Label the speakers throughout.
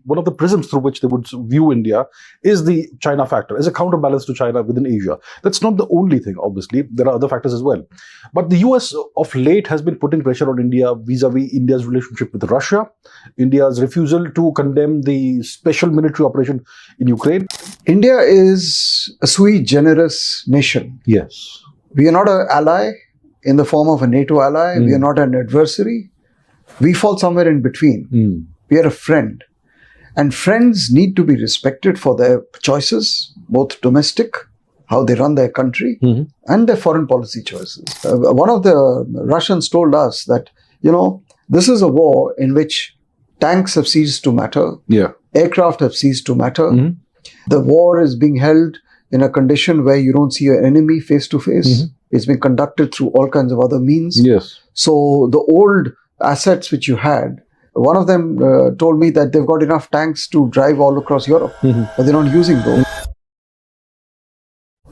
Speaker 1: one of the prisms through which they would view India is the China factor, as a counterbalance to China within Asia. That's not the only thing, obviously. There are other factors as well. But the US of late has been putting pressure on India vis-a-vis India's relationship with Russia, India's refusal to condemn the special military operation in Ukraine.
Speaker 2: India is a sui generis nation.
Speaker 1: Yes.
Speaker 2: We are not an ally in the form of a NATO ally. We are not an adversary. We fall somewhere in between. We are a friend. And friends need to be respected for their choices, both domestic, how they run their country, and their foreign policy choices. One of the Russians told us that, this is a war in which tanks have ceased to matter.
Speaker 1: Yeah.
Speaker 2: Aircraft have ceased to matter. The war is being held in a condition where you don't see your enemy face to face. It's being conducted through all kinds of other means.
Speaker 1: Yes.
Speaker 2: So the old assets which you had, one of them told me that they've got enough tanks to drive all across Europe, but they're not using those.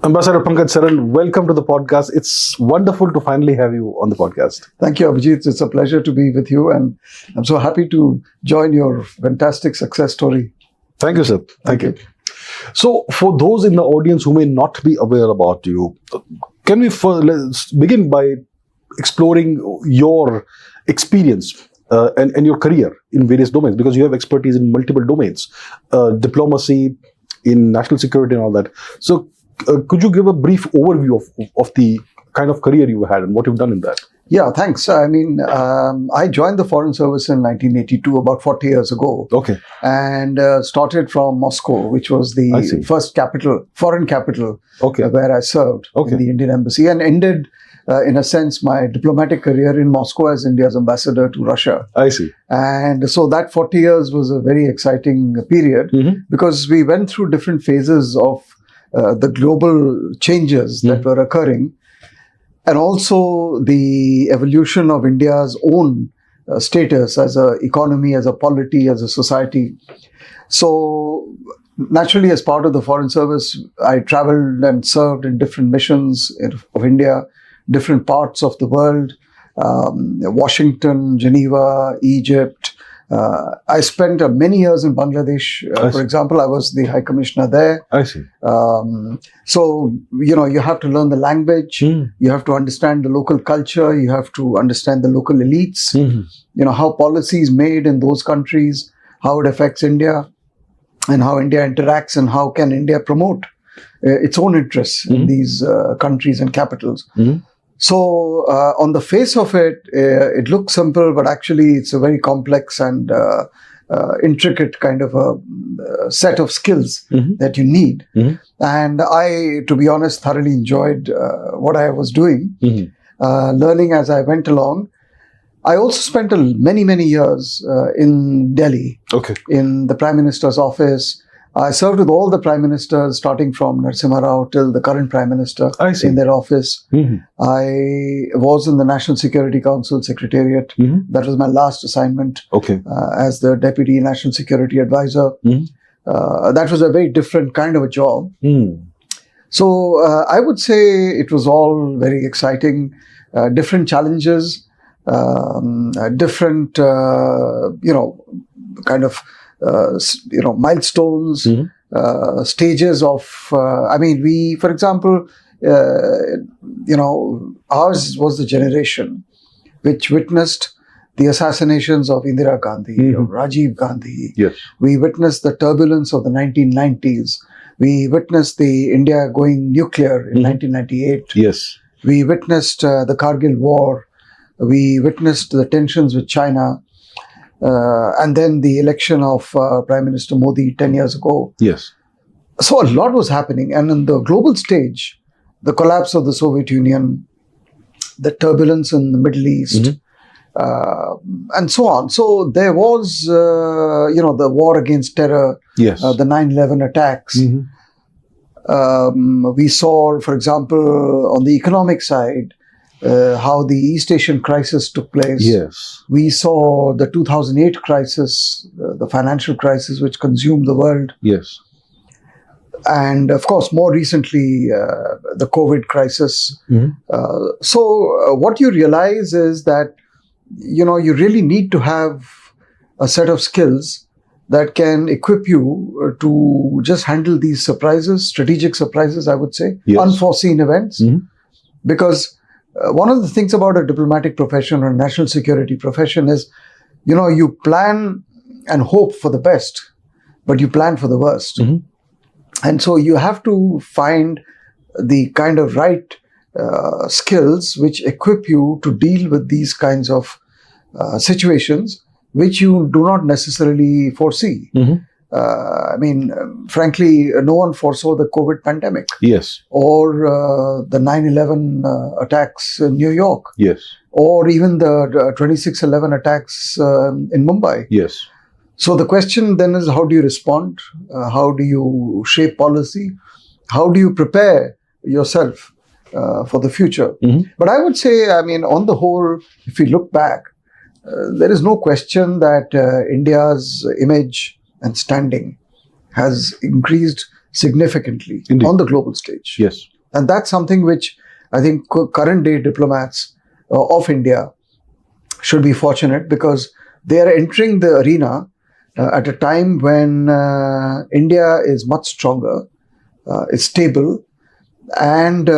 Speaker 1: Ambassador Pankaj Saran, welcome to the podcast. It's wonderful to finally have you on the podcast.
Speaker 2: Thank you, Abhijit. It's a pleasure to be with you, and I'm so happy to join your fantastic success story.
Speaker 1: Thank you, sir. Thank you. So, for those in the audience who may not be aware about you, can we let's begin by exploring your experience and your career in various domains, because you have expertise in multiple domains, diplomacy, in national security and all that. So, could you give a brief overview of the kind of career you had and what you've done in that?
Speaker 2: Yeah, thanks. I mean, I joined the Foreign Service in 1982, about 40 years ago.
Speaker 1: Okay.
Speaker 2: And started from Moscow, which was the first foreign capital where I served in the Indian Embassy, and ended, in a sense, my diplomatic career in Moscow as India's ambassador to Russia.
Speaker 1: I see.
Speaker 2: And so that 40 years was a very exciting period because we went through different phases of the global changes that were occurring, and also the evolution of India's own status as an economy, as a polity, as a society. So naturally, as part of the Foreign Service, I traveled and served in different missions of India, different parts of the world, Washington, Geneva, Egypt. I spent many years in Bangladesh. For example, I was the High Commissioner there.
Speaker 1: I see.
Speaker 2: So, you have to learn the language. You have to understand the local culture. You have to understand the local elites. How policy is made in those countries, how it affects India, and how India interacts, and how can India promote its own interests in these countries and capitals. So, on the face of it, it looks simple, but actually it's a very complex and intricate kind of a set of skills that you need. And I, to be honest, thoroughly enjoyed what I was doing, learning as I went along. I also spent many, many years in Delhi, in the Prime Minister's office. I served with all the Prime Ministers, starting from Narasimha Rao till the current Prime Minister in their office. I was in the National Security Council Secretariat. That was my last assignment as the Deputy National Security Advisor. That was a very different kind of a job. So I would say it was all very exciting, different challenges, different, kind of milestones, stages of, for example, ours was the generation which witnessed the assassinations of Indira Gandhi, of Rajiv Gandhi.
Speaker 1: Yes.
Speaker 2: We witnessed the turbulence of the 1990s. We witnessed the India going nuclear in 1998.
Speaker 1: Yes.
Speaker 2: We witnessed the Kargil War. We witnessed the tensions with China. And then the election of Prime Minister Modi 10 years ago.
Speaker 1: Yes.
Speaker 2: So a lot was happening. And on the global stage, the collapse of the Soviet Union, the turbulence in the Middle East, and so on. So there was, the war against terror, the 9/11 attacks. We saw, for example, on the economic side, how the East Asian crisis took place.
Speaker 1: Yes.
Speaker 2: We saw the 2008 crisis, the financial crisis which consumed the world.
Speaker 1: Yes.
Speaker 2: And of course, more recently, the COVID crisis. So what you realize is that, you really need to have a set of skills that can equip you to just handle these surprises, strategic surprises, I would say,
Speaker 1: Yes.
Speaker 2: unforeseen events.
Speaker 1: Mhm.
Speaker 2: Because one of the things about a diplomatic profession or national security profession is, you plan and hope for the best, but you plan for the worst.
Speaker 1: Mhm.
Speaker 2: And so you have to find the kind of right skills which equip you to deal with these kinds of situations which you do not necessarily foresee.
Speaker 1: Mhm.
Speaker 2: Frankly, no one foresaw the COVID pandemic
Speaker 1: Yes.
Speaker 2: or the 9/11 attacks in New York,
Speaker 1: Yes.
Speaker 2: or even the 26/11 attacks in Mumbai.
Speaker 1: Yes.
Speaker 2: So the question then is, how do you respond? How do you shape policy? How do you prepare yourself for the future?
Speaker 1: Mhm.
Speaker 2: But I would say, on the whole, if we look back, there is no question that India's image and standing has increased significantly
Speaker 1: Indeed.
Speaker 2: on the global stage.
Speaker 1: Yes.
Speaker 2: And that's something which I think current day diplomats of India should be fortunate, because they are entering the arena at a time when India is much stronger, is stable, and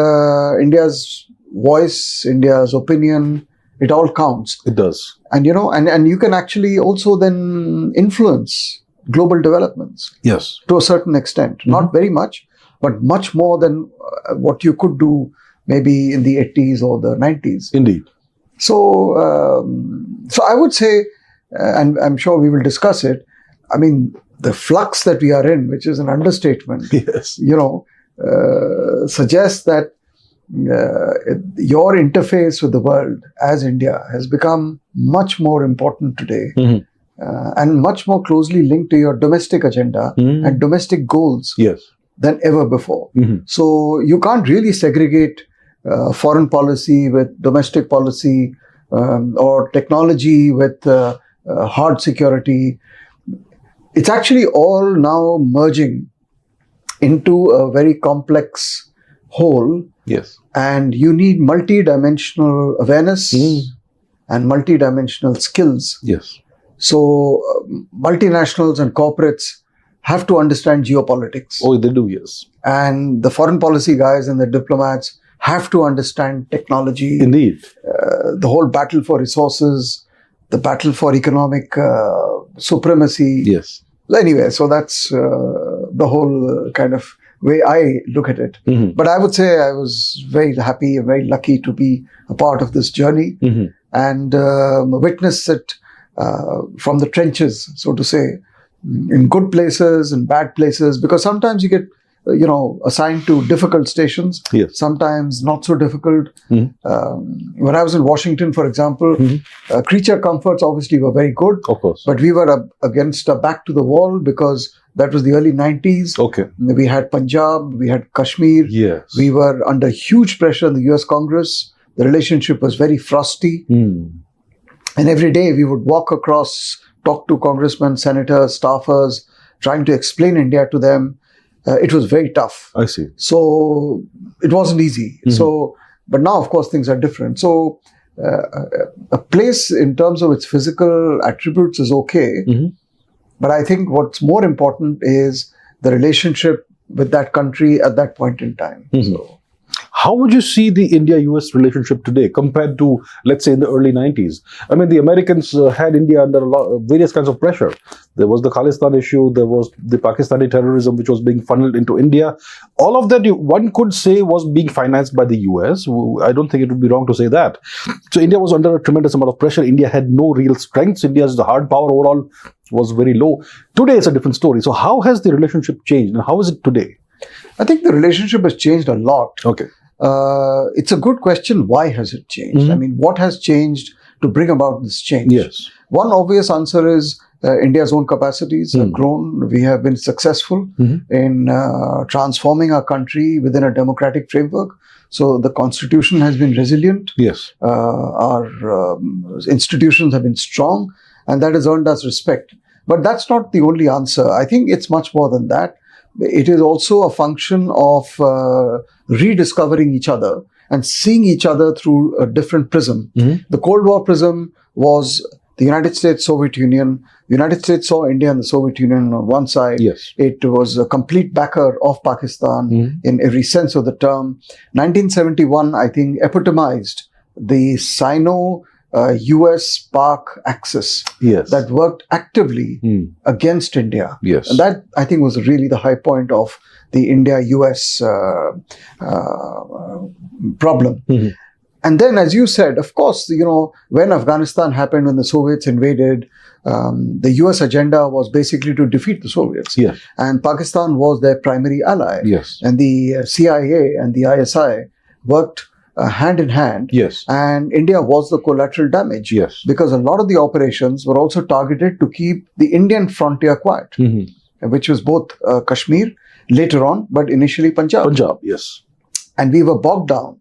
Speaker 2: India's voice, India's opinion, it all counts.
Speaker 1: It does.
Speaker 2: And and you can actually also then influence global developments
Speaker 1: Yes.
Speaker 2: to a certain extent. Not very much, but much more than what you could do maybe in the 80s or the 90s.
Speaker 1: Indeed.
Speaker 2: So I would say, and I'm sure we will discuss it, the flux that we are in, which is an understatement,
Speaker 1: Yes.
Speaker 2: suggests that your interface with the world as India has become much more important today,
Speaker 1: Mhm.
Speaker 2: and much more closely linked to your domestic agenda
Speaker 1: Mhm.
Speaker 2: and domestic goals
Speaker 1: Yes.
Speaker 2: than ever before.
Speaker 1: Mhm.
Speaker 2: So you can't really segregate foreign policy with domestic policy, or technology with hard security. It's actually all now merging into a very complex whole,
Speaker 1: Yes.
Speaker 2: and you need multi-dimensional awareness
Speaker 1: Mm.
Speaker 2: and multi-dimensional skills.
Speaker 1: Yes.
Speaker 2: So multinationals and corporates have to understand geopolitics,
Speaker 1: Oh, they do. Yes.
Speaker 2: and the foreign policy guys and the diplomats have to understand technology,
Speaker 1: Indeed.
Speaker 2: the whole battle for resources, the battle for economic supremacy.
Speaker 1: Yes.
Speaker 2: Anyway, so that's the whole kind of way I look at it.
Speaker 1: Mhm.
Speaker 2: But I would say I was very happy and very lucky to be a part of this journey
Speaker 1: Mhm.
Speaker 2: and witness it from the trenches, so to say, in good places and bad places, because sometimes you get assigned to difficult stations,
Speaker 1: Yes.
Speaker 2: sometimes not so difficult.
Speaker 1: Mhm.
Speaker 2: When I was in Washington, for example,
Speaker 1: Mhm.
Speaker 2: creature comforts obviously were very good,
Speaker 1: Of course.
Speaker 2: but we were up against a back to the wall, because that was the early 90s.
Speaker 1: Okay.
Speaker 2: We had Punjab, we had Kashmir.
Speaker 1: Yes.
Speaker 2: We were under huge pressure in the US Congress. The relationship was very frosty.
Speaker 1: Mm.
Speaker 2: And every day we would walk across, talk to congressmen, senators, staffers, trying to explain India to them. It was very tough.
Speaker 1: I see.
Speaker 2: So it wasn't easy.
Speaker 1: Mhm.
Speaker 2: So, but now, of course, things are different. So a place in terms of its physical attributes is okay.
Speaker 1: Mhm.
Speaker 2: But I think what's more important is the relationship with that country at that point in time.
Speaker 1: Mhm.
Speaker 2: So,
Speaker 1: How would you see the India-US relationship today compared to, let's say, in the early 90s? I mean, the Americans had India under various kinds of pressure. There was the Khalistan issue, there was the Pakistani terrorism, which was being funneled into India. All of that, one could say, was being financed by the US. I don't think it would be wrong to say that. So India was under a tremendous amount of pressure. India had no real strengths. India's hard power overall was very low. Today, it's a different story. So how has the relationship changed, and how is it today?
Speaker 2: I think the relationship has changed a lot.
Speaker 1: Okay.
Speaker 2: It's a good question. Why has it changed?
Speaker 1: Mhm.
Speaker 2: I mean, what has changed to bring about this change?
Speaker 1: Yes.
Speaker 2: One obvious answer is India's own capacities have grown. We have been successful
Speaker 1: Mhm.
Speaker 2: in transforming our country within a democratic framework. So the constitution has been resilient.
Speaker 1: Yes.
Speaker 2: Our institutions have been strong, and that has earned us respect. But that's not the only answer. I think it's much more than that. It is also a function of rediscovering each other and seeing each other through a different prism.
Speaker 1: Mhm.
Speaker 2: The Cold War prism was the United States, Soviet Union, The United States saw India and the Soviet Union on one side.
Speaker 1: Yes.
Speaker 2: It was a complete backer of Pakistan in every sense of the term. 1971, I think, epitomized the Sino-US-Pak axis
Speaker 1: Yes.
Speaker 2: that worked actively against India.
Speaker 1: Yes.
Speaker 2: And that, I think, was really the high point of the India-US problem. And then, as you said, of course, when Afghanistan happened, when the Soviets invaded, the US agenda was basically to defeat the Soviets.
Speaker 1: Yes.
Speaker 2: And Pakistan was their primary ally.
Speaker 1: Yes.
Speaker 2: And the CIA and the ISI worked hand in hand.
Speaker 1: Yes.
Speaker 2: And India was the collateral damage.
Speaker 1: Yes.
Speaker 2: Because a lot of the operations were also targeted to keep the Indian frontier quiet, which was both Kashmir, later on, but initially Punjab.
Speaker 1: Punjab, yes.
Speaker 2: And we were bogged down.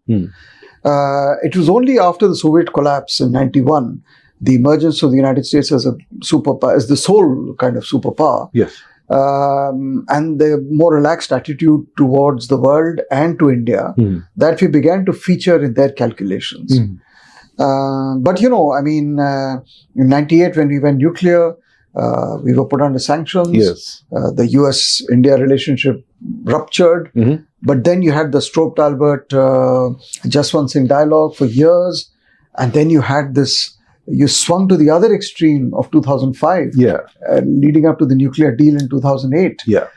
Speaker 2: It was only after the Soviet collapse in 91, the emergence of the United States as a superpower, as the sole kind of superpower,
Speaker 1: Yes.
Speaker 2: and the more relaxed attitude towards the world and to India, that we began to feature in their calculations. But in 98, when we went nuclear, we were put under sanctions.
Speaker 1: Yes.
Speaker 2: The US-India relationship ruptured. But then you had the Stroop-Talbot Jaswant Singh dialogue for years. And then you had this, you swung to the other extreme of 2005, leading up to the nuclear deal in 2008.
Speaker 1: Yeah.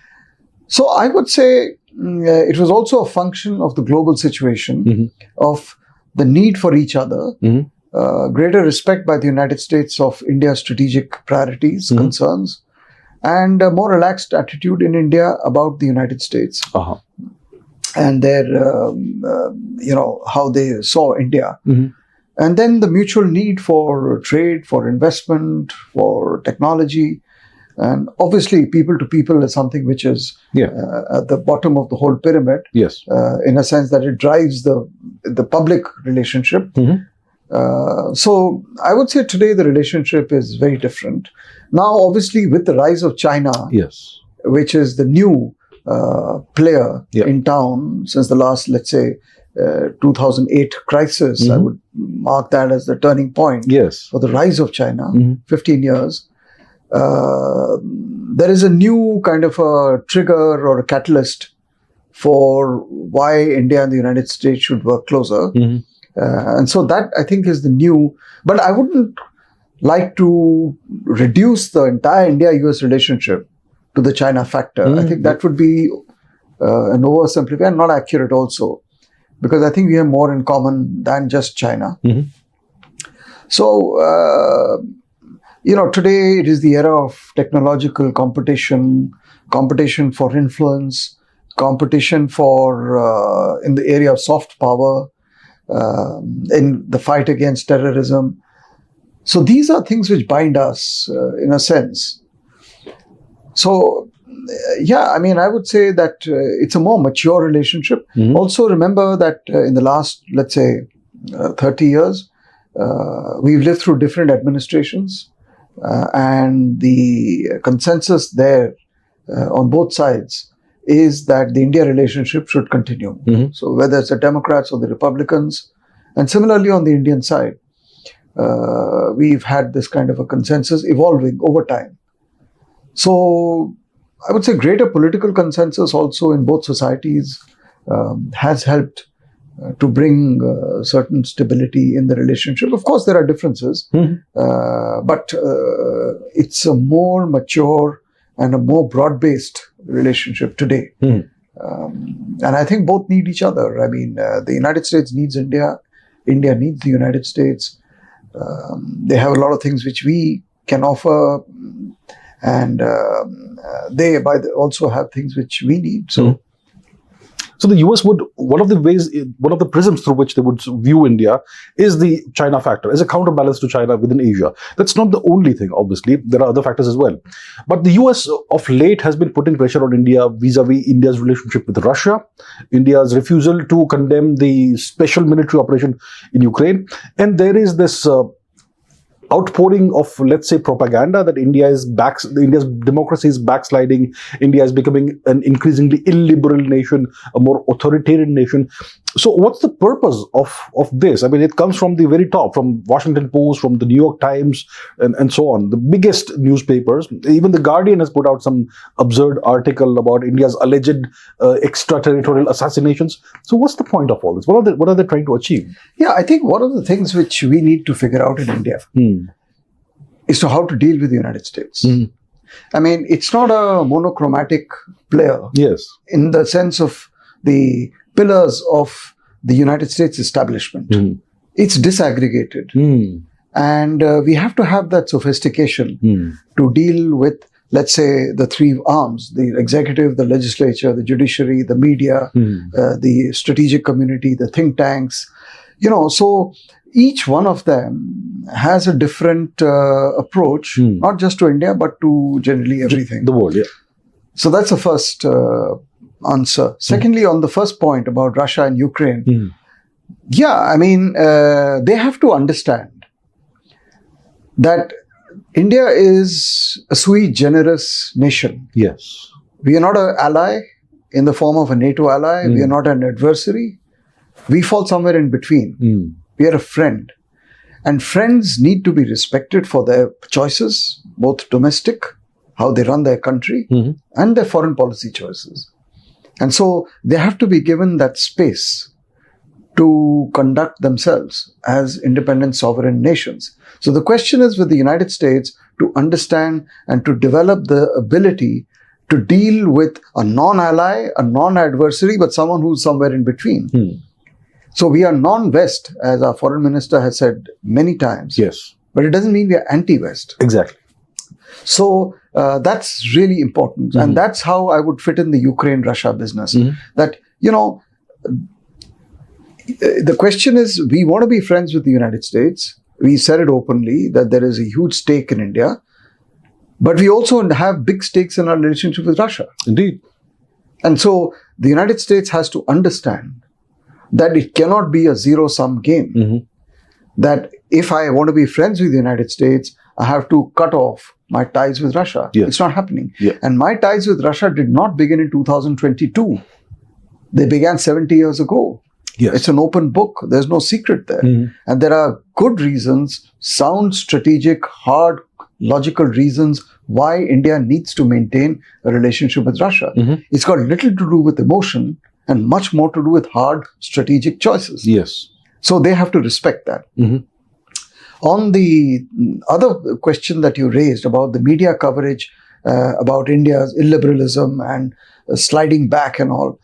Speaker 2: So I would say it was also a function of the global situation, of the need for each other, greater respect by the United States of India's strategic priorities, concerns, and a more relaxed attitude in India about the United States and their, how they saw India. And then the mutual need for trade, for investment, for technology. And obviously, people to people is something which is at the bottom of the whole pyramid.
Speaker 1: Yes.
Speaker 2: In a sense that it drives the public relationship. So I would say today the relationship is very different. Now, obviously, with the rise of China,
Speaker 1: Yes.
Speaker 2: which is the new player in town since the last, let's say, 2008 crisis, I would mark that as the turning point
Speaker 1: Yes.
Speaker 2: for the rise of China, 15 years. There is a new kind of a trigger or a catalyst for why India and the United States should work closer. And so that, I think, is the new, but I wouldn't like to reduce the entire India-US relationship to the China factor. I think that would be an oversimplification and not accurate also, because I think we have more in common than just China. So, today it is the era of technological competition for influence, competition for in the area of soft power, in the fight against terrorism. So these are things which bind us in a sense. So, I would say that it's a more mature relationship. Also remember that in the last, let's say, 30 years, we've lived through different administrations, and the consensus there on both sides is that the India relationship should continue. So whether it's the Democrats or the Republicans, and similarly on the Indian side, we've had this kind of a consensus evolving over time. So I would say greater political consensus also in both societies has helped to bring certain stability in the relationship. Of course, there are differences, but it's a more mature and a more broad-based relationship today. And I think both need each other. I mean, the United States needs India. India needs the United States. They have a lot of things which we can offer, and they also have things which we need.
Speaker 1: So the US would, one of the prisms through which they would view India is the China factor, as a counterbalance to China within Asia. That's not the only thing, obviously. There are other factors as well. But the US of late has been putting pressure on India vis-a-vis India's relationship with Russia, India's refusal to condemn the special military operation in Ukraine. And there is this outpouring of, let's say, propaganda that India's democracy is backsliding, India is becoming an increasingly illiberal nation, a more authoritarian nation. So what's the purpose of this? I mean, it comes from the very top, from Washington Post, from the New York Times, and so on. The biggest newspapers. Even the Guardian has put out some absurd article about India's alleged extraterritorial assassinations. So what's the point of all this? What are they trying to achieve?
Speaker 2: Yeah, I think one of the things which we need to figure out in India is to how to deal with the United States. I mean, it's not a monochromatic player.
Speaker 1: Yes.
Speaker 2: In the sense of the pillars of the United States establishment. It's disaggregated. And we have to have that sophistication to deal with, let's say, the three arms, the executive, the legislature, the judiciary, the media, the strategic community, the think tanks. So each one of them has a different approach, not just to India, but to generally everything.
Speaker 1: The world, yeah.
Speaker 2: So that's the first answer. Secondly, on the first point about Russia and Ukraine, I mean, they have to understand that India is a sui generis nation.
Speaker 1: Yes.
Speaker 2: We are not an ally in the form of a NATO ally. We are not an adversary. We fall somewhere in between. We are a friend. And friends need to be respected for their choices, both domestic, how they run their country, and their foreign policy choices. And so they have to be given that space to conduct themselves as independent sovereign nations. So the question is with the United States to understand and to develop the ability to deal with a non-ally, a non-adversary, but someone who's somewhere in between. So we are non-West, as our foreign minister has said many times.
Speaker 1: Yes.
Speaker 2: But it doesn't mean we are anti-West.
Speaker 1: Exactly.
Speaker 2: So that's really important. And that's how I would fit in the Ukraine-Russia business. That, the question is, we want to be friends with the United States. We said it openly that there is a huge stake in India. But we also have big stakes in our relationship with Russia.
Speaker 1: Indeed.
Speaker 2: And so the United States has to understand that it cannot be a zero-sum game. That if I want to be friends with the United States, I have to cut off my ties with Russia.
Speaker 1: Yes.
Speaker 2: It's not happening.
Speaker 1: Yeah.
Speaker 2: And my ties with Russia did not begin in 2022. They began 70 years ago.
Speaker 1: Yes.
Speaker 2: It's an open book. There's no secret there. And there are good reasons, sound, strategic, hard, logical reasons why India needs to maintain a relationship with Russia. It's got little to do with emotion and much more to do with hard strategic choices.
Speaker 1: Yes.
Speaker 2: So they have to respect that. On the other question that you raised about the media coverage, about India's illiberalism and sliding back and all,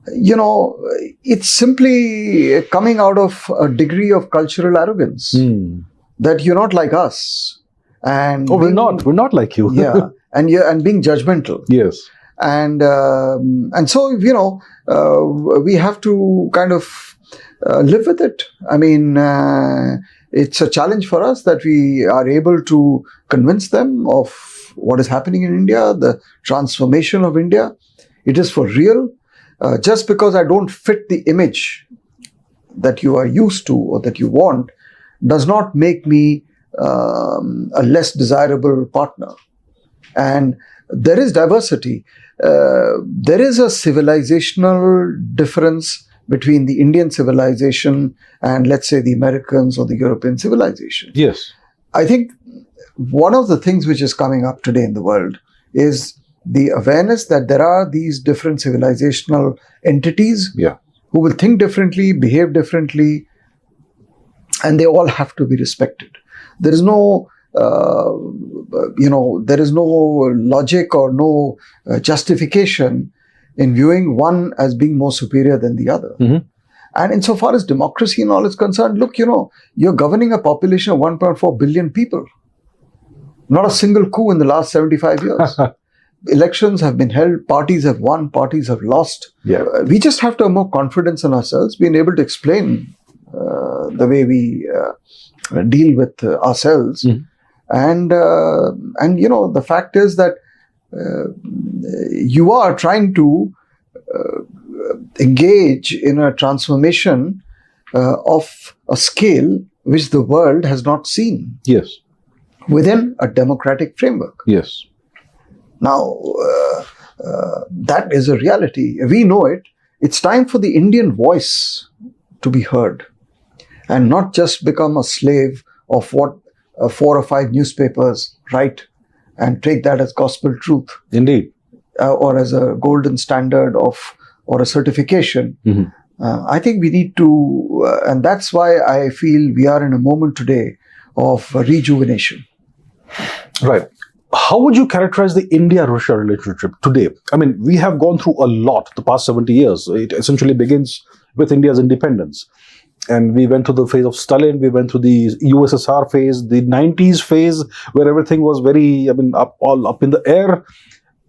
Speaker 2: it's simply coming out of a degree of cultural arrogance that you're not like us. And
Speaker 1: we're not like you.
Speaker 2: Yeah. And being judgmental.
Speaker 1: Yes.
Speaker 2: And so, we have to kind of live with it. I mean, it's a challenge for us that we are able to convince them of what is happening in India, the transformation of India. It is for real. Just because I don't fit the image that you are used to or that you want does not make me a less desirable partner. And there is diversity. There is a civilizational difference between the Indian civilization and, let's say, the Americans or the European civilization.
Speaker 1: Yes.
Speaker 2: I think one of the things which is coming up today in the world is the awareness that there are these different civilizational entities who will think differently, behave differently, and they all have to be respected. There is no there is no logic or no justification in viewing one as being more superior than the other. And insofar as democracy and all is concerned, look, you're governing a population of 1.4 billion people. Not a single coup in the last 75 years. Elections have been held, parties have won, parties have lost. We just have to have more confidence in ourselves, being able to explain the way we deal with ourselves. And the fact is that you are trying to engage in a transformation of a scale which the world has not seen.
Speaker 1: Yes.
Speaker 2: Within a democratic framework.
Speaker 1: Yes.
Speaker 2: Now, that is a reality. We know it. it's time for the Indian voice to be heard and not just become a slave of what 4 or 5 newspapers write and take that as gospel truth.
Speaker 1: Indeed.
Speaker 2: Or as a golden standard or a certification. I think we need to, and that's why I feel we are in a moment today of rejuvenation.
Speaker 1: Right. How would you characterize the India-Russia relationship today? I mean, we have gone through a lot the past 70 years. It essentially begins with India's independence. And we went through the phase of Stalin, we went through the USSR phase, the 90s phase, where everything was very, all up in the air.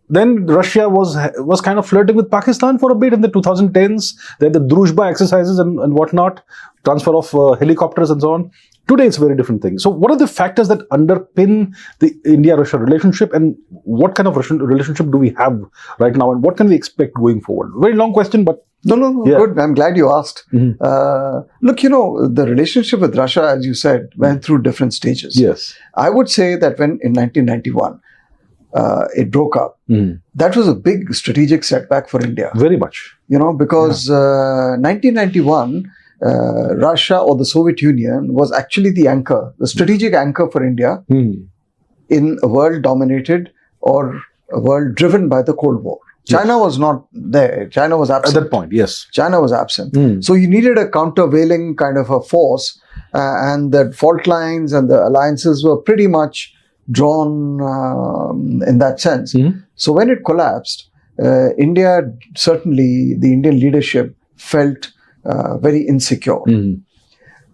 Speaker 1: Then Russia was kind of flirting with Pakistan for a bit in the 2010s. Then the Druzhba exercises and whatnot, transfer of helicopters and so on. Today it's a very different thing. So what are the factors that underpin the India-Russia relationship, and what kind of Russian relationship do we have right now, and what can we expect going forward? Very long question, but...
Speaker 2: No,
Speaker 1: yeah.
Speaker 2: Good. I'm glad you asked. Look, the relationship with Russia, as you said, went through different stages.
Speaker 1: Yes.
Speaker 2: I would say that when in 1991, it broke up, that was a big strategic setback for India.
Speaker 1: Very much.
Speaker 2: Because 1991, Russia or the Soviet Union was actually the anchor, the strategic anchor for India in a world dominated or a world driven by the Cold War. China was not there. China was absent.
Speaker 1: At that point, yes.
Speaker 2: China was absent. So you needed a countervailing kind of a force, and the fault lines and the alliances were pretty much drawn in that sense. So when it collapsed, India, certainly the Indian leadership felt very insecure.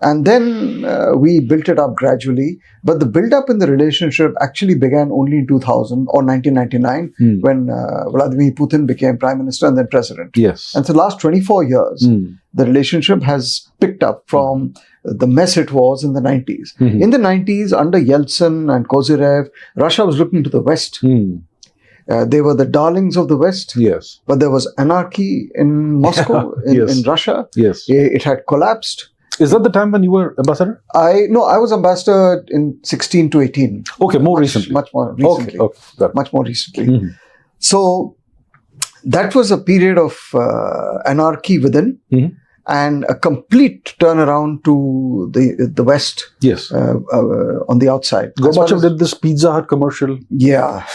Speaker 2: And then we built it up gradually. But the build-up in the relationship actually began only in 2000 or 1999 when Vladimir Putin became Prime Minister and then President.
Speaker 1: Yes.
Speaker 2: And for the last 24 years, the relationship has picked up from the mess it was in the 90s. In the 90s, under Yeltsin and Coercive, Russia was looking to the West. They were the darlings of the West.
Speaker 1: Yes.
Speaker 2: But there was anarchy in Moscow, in Russia.
Speaker 1: Yes.
Speaker 2: It had collapsed.
Speaker 1: Is that the time when you were ambassador?
Speaker 2: I was ambassador in 16 to 18.
Speaker 1: Okay, recently.
Speaker 2: Much more recently.
Speaker 1: Okay.
Speaker 2: Much more recently. So that was a period of anarchy within and a complete turnaround to the West.
Speaker 1: Yes.
Speaker 2: On the outside.
Speaker 1: Gorbachev did this Pizza Hut commercial.
Speaker 2: Yeah.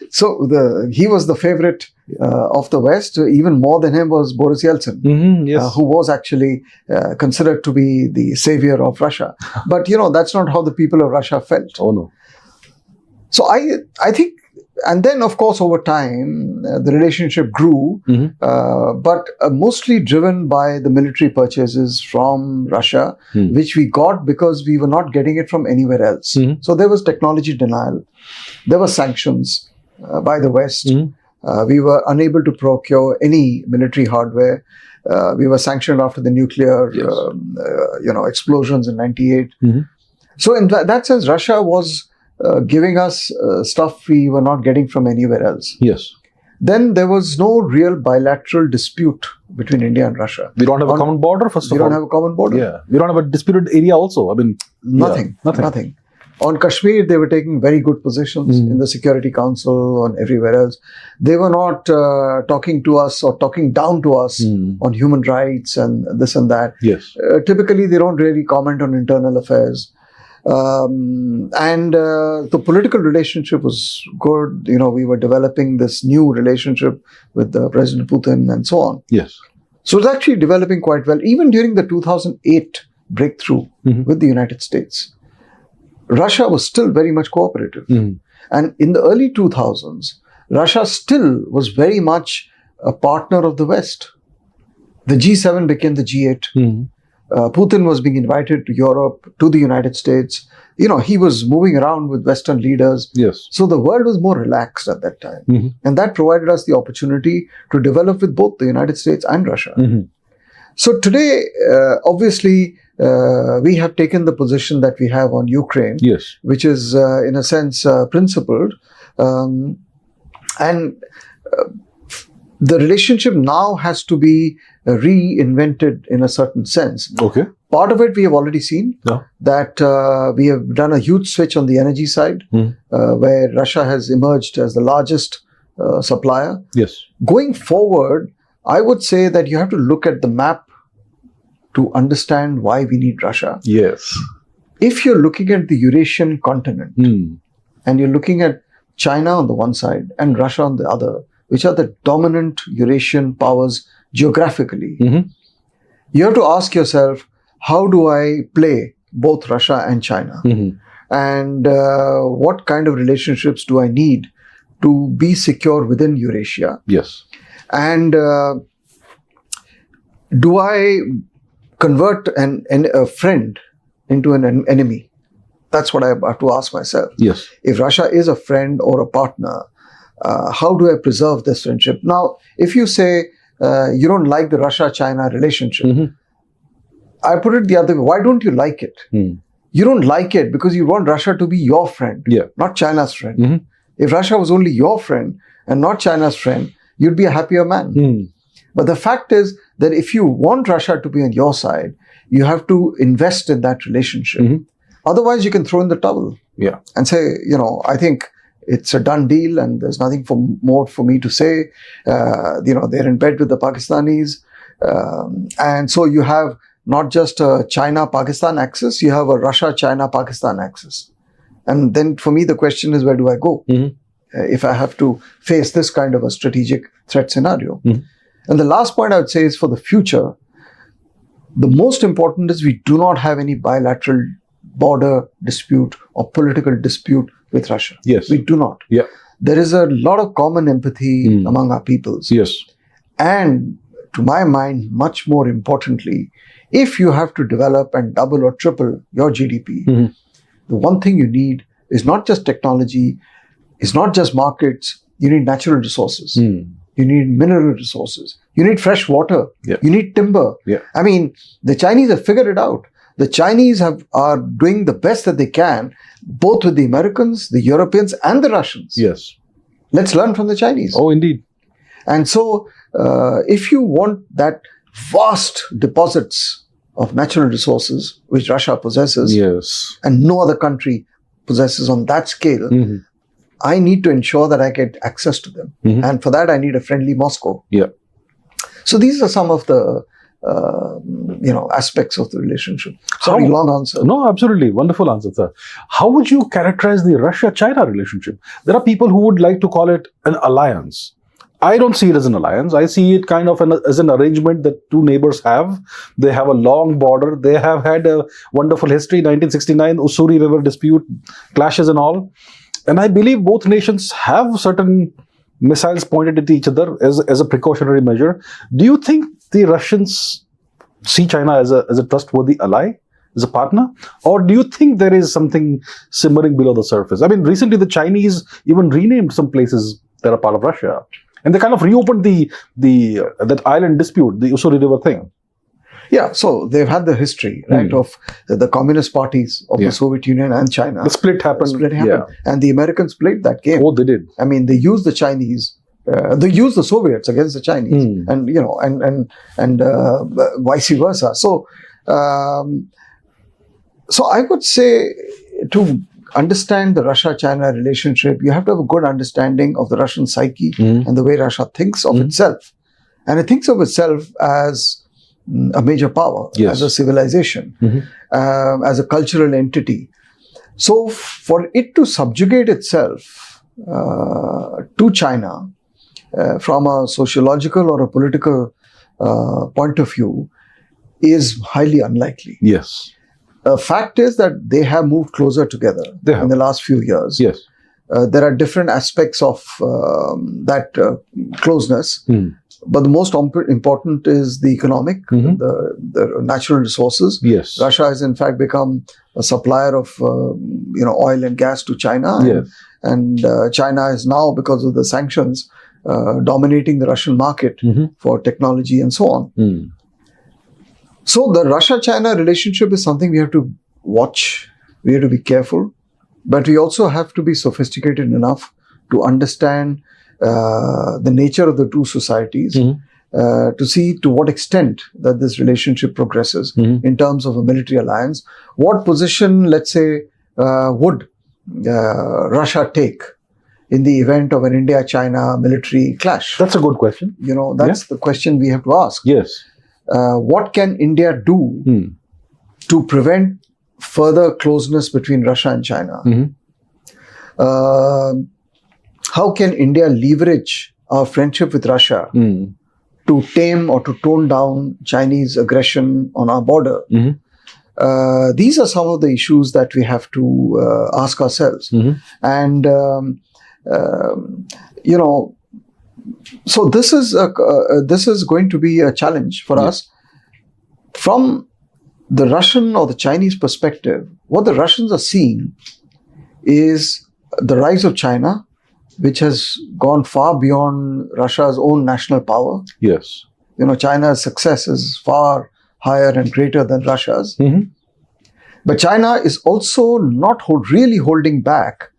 Speaker 2: So he was the favorite of the West. Even more than him was Boris Yeltsin,
Speaker 1: yes.
Speaker 2: who was actually considered to be the savior of Russia. But that's not how the people of Russia felt.
Speaker 1: Oh no.
Speaker 2: So I think, and then of course over time the relationship grew, but mostly driven by the military purchases from Russia, which we got because we were not getting it from anywhere else. So there was technology denial, there were sanctions by the West. We were unable to procure any military hardware. We were sanctioned after the nuclear explosions in 98. So in that sense, Russia was giving us stuff we were not getting from anywhere else.
Speaker 1: Yes.
Speaker 2: Then there was no real bilateral dispute between India and Russia.
Speaker 1: We don't have a common border, first of all.
Speaker 2: We don't have a common border.
Speaker 1: Yeah. We don't have a disputed area also. I mean,
Speaker 2: nothing. On Kashmir, they were taking very good positions in the Security Council, on everywhere else. They were not talking to us or talking down to us on human rights and this and that.
Speaker 1: Yes.
Speaker 2: Typically, they don't really comment on internal affairs. And the political relationship was good. We were developing this new relationship with President Putin and so on.
Speaker 1: Yes.
Speaker 2: So it was actually developing quite well. Even during the 2008 breakthrough with the United States, Russia was still very much cooperative. And in the early 2000s, Russia still was very much a partner of the West. The G7 became the G8. Putin was being invited to Europe, to the United States. He was moving around with Western leaders.
Speaker 1: Yes.
Speaker 2: So the world was more relaxed at that time. And that provided us the opportunity to develop with both the United States and Russia. So today, obviously, we have taken the position that we have on Ukraine,
Speaker 1: yes,
Speaker 2: which is, in a sense, principled. And the relationship now has to be reinvented in a certain sense.
Speaker 1: Okay.
Speaker 2: Part of it we have already seen, that we have done a huge switch on the energy side, where Russia has emerged as the largest supplier.
Speaker 1: Yes.
Speaker 2: Going forward, I would say that you have to look at the map to understand why we need Russia.
Speaker 1: Yes.
Speaker 2: If you're looking at the Eurasian continent and you're looking at China on the one side and Russia on the other, which are the dominant Eurasian powers geographically, you have to ask yourself, how do I play both Russia and China? And what kind of relationships do I need to be secure within Eurasia?
Speaker 1: Yes.
Speaker 2: And do I convert a friend into an enemy? That's what I have to ask myself.
Speaker 1: Yes.
Speaker 2: If Russia is a friend or a partner, how do I preserve this friendship? Now, if you say you don't like the Russia-China relationship, I put it the other way. Why don't you like it? You don't like it because you want Russia to be your friend, not China's friend. If Russia was only your friend and not China's friend, you'd be a happier man. But the fact is that if you want Russia to be on your side, you have to invest in that relationship. Otherwise, you can throw in the towel and say, I think it's a done deal and there's nothing more for me to say. They're in bed with the Pakistanis. And so you have not just a China-Pakistan axis, you have a Russia-China-Pakistan axis. And then for me, the question is, where do I go if I have to face this kind of a strategic threat scenario? And the last point I would say is for the future, the most important is we do not have any bilateral border dispute or political dispute with Russia.
Speaker 1: Yes.
Speaker 2: We do not.
Speaker 1: Yeah.
Speaker 2: There is a lot of common empathy among our peoples.
Speaker 1: Yes.
Speaker 2: And to my mind, much more importantly, if you have to develop and double or triple your GDP, the one thing you need is not just technology, it's not just markets, you need natural resources. You need mineral resources. You need fresh water. You need timber. I mean, the Chinese have figured it out. The Chinese are doing the best that they can, both with the Americans, the Europeans, and the Russians.
Speaker 1: Yes.
Speaker 2: Let's learn from the Chinese.
Speaker 1: Oh, indeed.
Speaker 2: And so, if you want that vast deposits of natural resources, which Russia possesses, and no other country possesses on that scale, I need to ensure that I get access to them. And for that, I need a friendly Moscow. So these are some of the aspects of the relationship. Sorry, long answer.
Speaker 1: No, absolutely. Wonderful answer, sir. How would you characterize the Russia-China relationship? There are people who would like to call it an alliance. I don't see it as an alliance. I see it kind of as an arrangement that two neighbors have. They have a long border. They have had a wonderful history, 1969, Ussuri River dispute, clashes and all. And I believe both nations have certain missiles pointed at each other as a precautionary measure. Do you think the Russians see China as a trustworthy ally, as a partner? Or do you think there is something simmering below the surface? I mean, recently the Chinese even renamed some places that are part of Russia. And they kind of reopened that island dispute, the Ussuri River thing.
Speaker 2: Yeah, so they've had the history, right, of the communist parties of the Soviet Union and China.
Speaker 1: The split happened.
Speaker 2: And the Americans played that game.
Speaker 1: Oh, they did.
Speaker 2: I mean, they used the Chinese, they used the Soviets against the Chinese, and vice versa. So, so I would say to understand the Russia-China relationship, you have to have a good understanding of the Russian psyche and the way Russia thinks of itself. And it thinks of itself as a major power, as a civilization, as a cultural entity. So for it to subjugate itself to China from a sociological or a political point of view is highly unlikely.
Speaker 1: Yes.
Speaker 2: The fact is that they have moved closer together in the last few years.
Speaker 1: Yes.
Speaker 2: There are different aspects of that closeness. But the most important is the economic, the natural resources.
Speaker 1: Yes.
Speaker 2: Russia has in fact become a supplier of oil and gas to China. And China is now, because of the sanctions, dominating the Russian market for technology and so on. So the Russia-China relationship is something we have to watch. We have to be careful. But we also have to be sophisticated enough to understand the nature of the two societies, to see to what extent that this relationship progresses in terms of a military alliance. What position, let's say, would Russia take in the event of an India-China military clash?
Speaker 1: That's a good question.
Speaker 2: That's the question we have to ask.
Speaker 1: Yes.
Speaker 2: What can India do to prevent further closeness between Russia and China? How can India leverage our friendship with Russia to tame or to tone down Chinese aggression on our border? These are some of the issues that we have to ask ourselves. And, so this is going to be a challenge for us. From the Russian or the Chinese perspective, what the Russians are seeing is the rise of China, which has gone far beyond Russia's own national power.
Speaker 1: Yes.
Speaker 2: China's success is far higher and greater than Russia's. But China is also not really holding back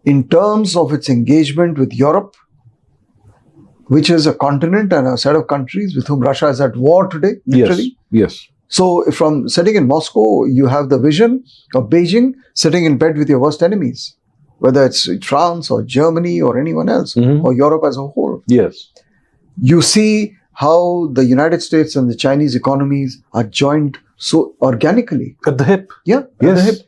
Speaker 2: in terms of its engagement with Europe, which is a continent and a set of countries with whom Russia is at war today, literally.
Speaker 1: Yes.
Speaker 2: So from sitting in Moscow, you have the vision of Beijing sitting in bed with your worst enemies, whether it's France or Germany or anyone else, or Europe as a whole.
Speaker 1: Yes.
Speaker 2: You see how the United States and the Chinese economies are joined so organically.
Speaker 1: At the hip.
Speaker 2: Yeah,
Speaker 1: Yes.
Speaker 2: at the hip.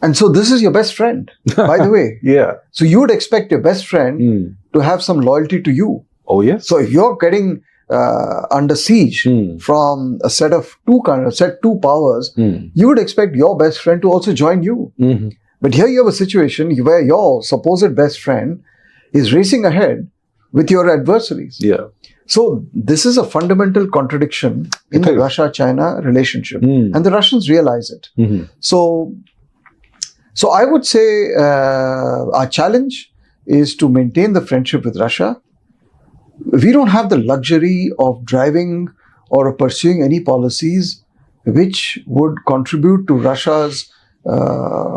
Speaker 2: And so this is your best friend, by the way.
Speaker 1: Yeah.
Speaker 2: So you would expect your best friend to have some loyalty to you.
Speaker 1: Oh, yes.
Speaker 2: So if you're getting under siege from a set two powers, you would expect your best friend to also join you. But here you have a situation where your supposed best friend is racing ahead with your adversaries.
Speaker 1: Yeah.
Speaker 2: So this is a fundamental contradiction in the Russia-China relationship, and the Russians realize it. So I would say our challenge is to maintain the friendship with Russia. We don't have the luxury of driving or pursuing any policies which would contribute to Russia's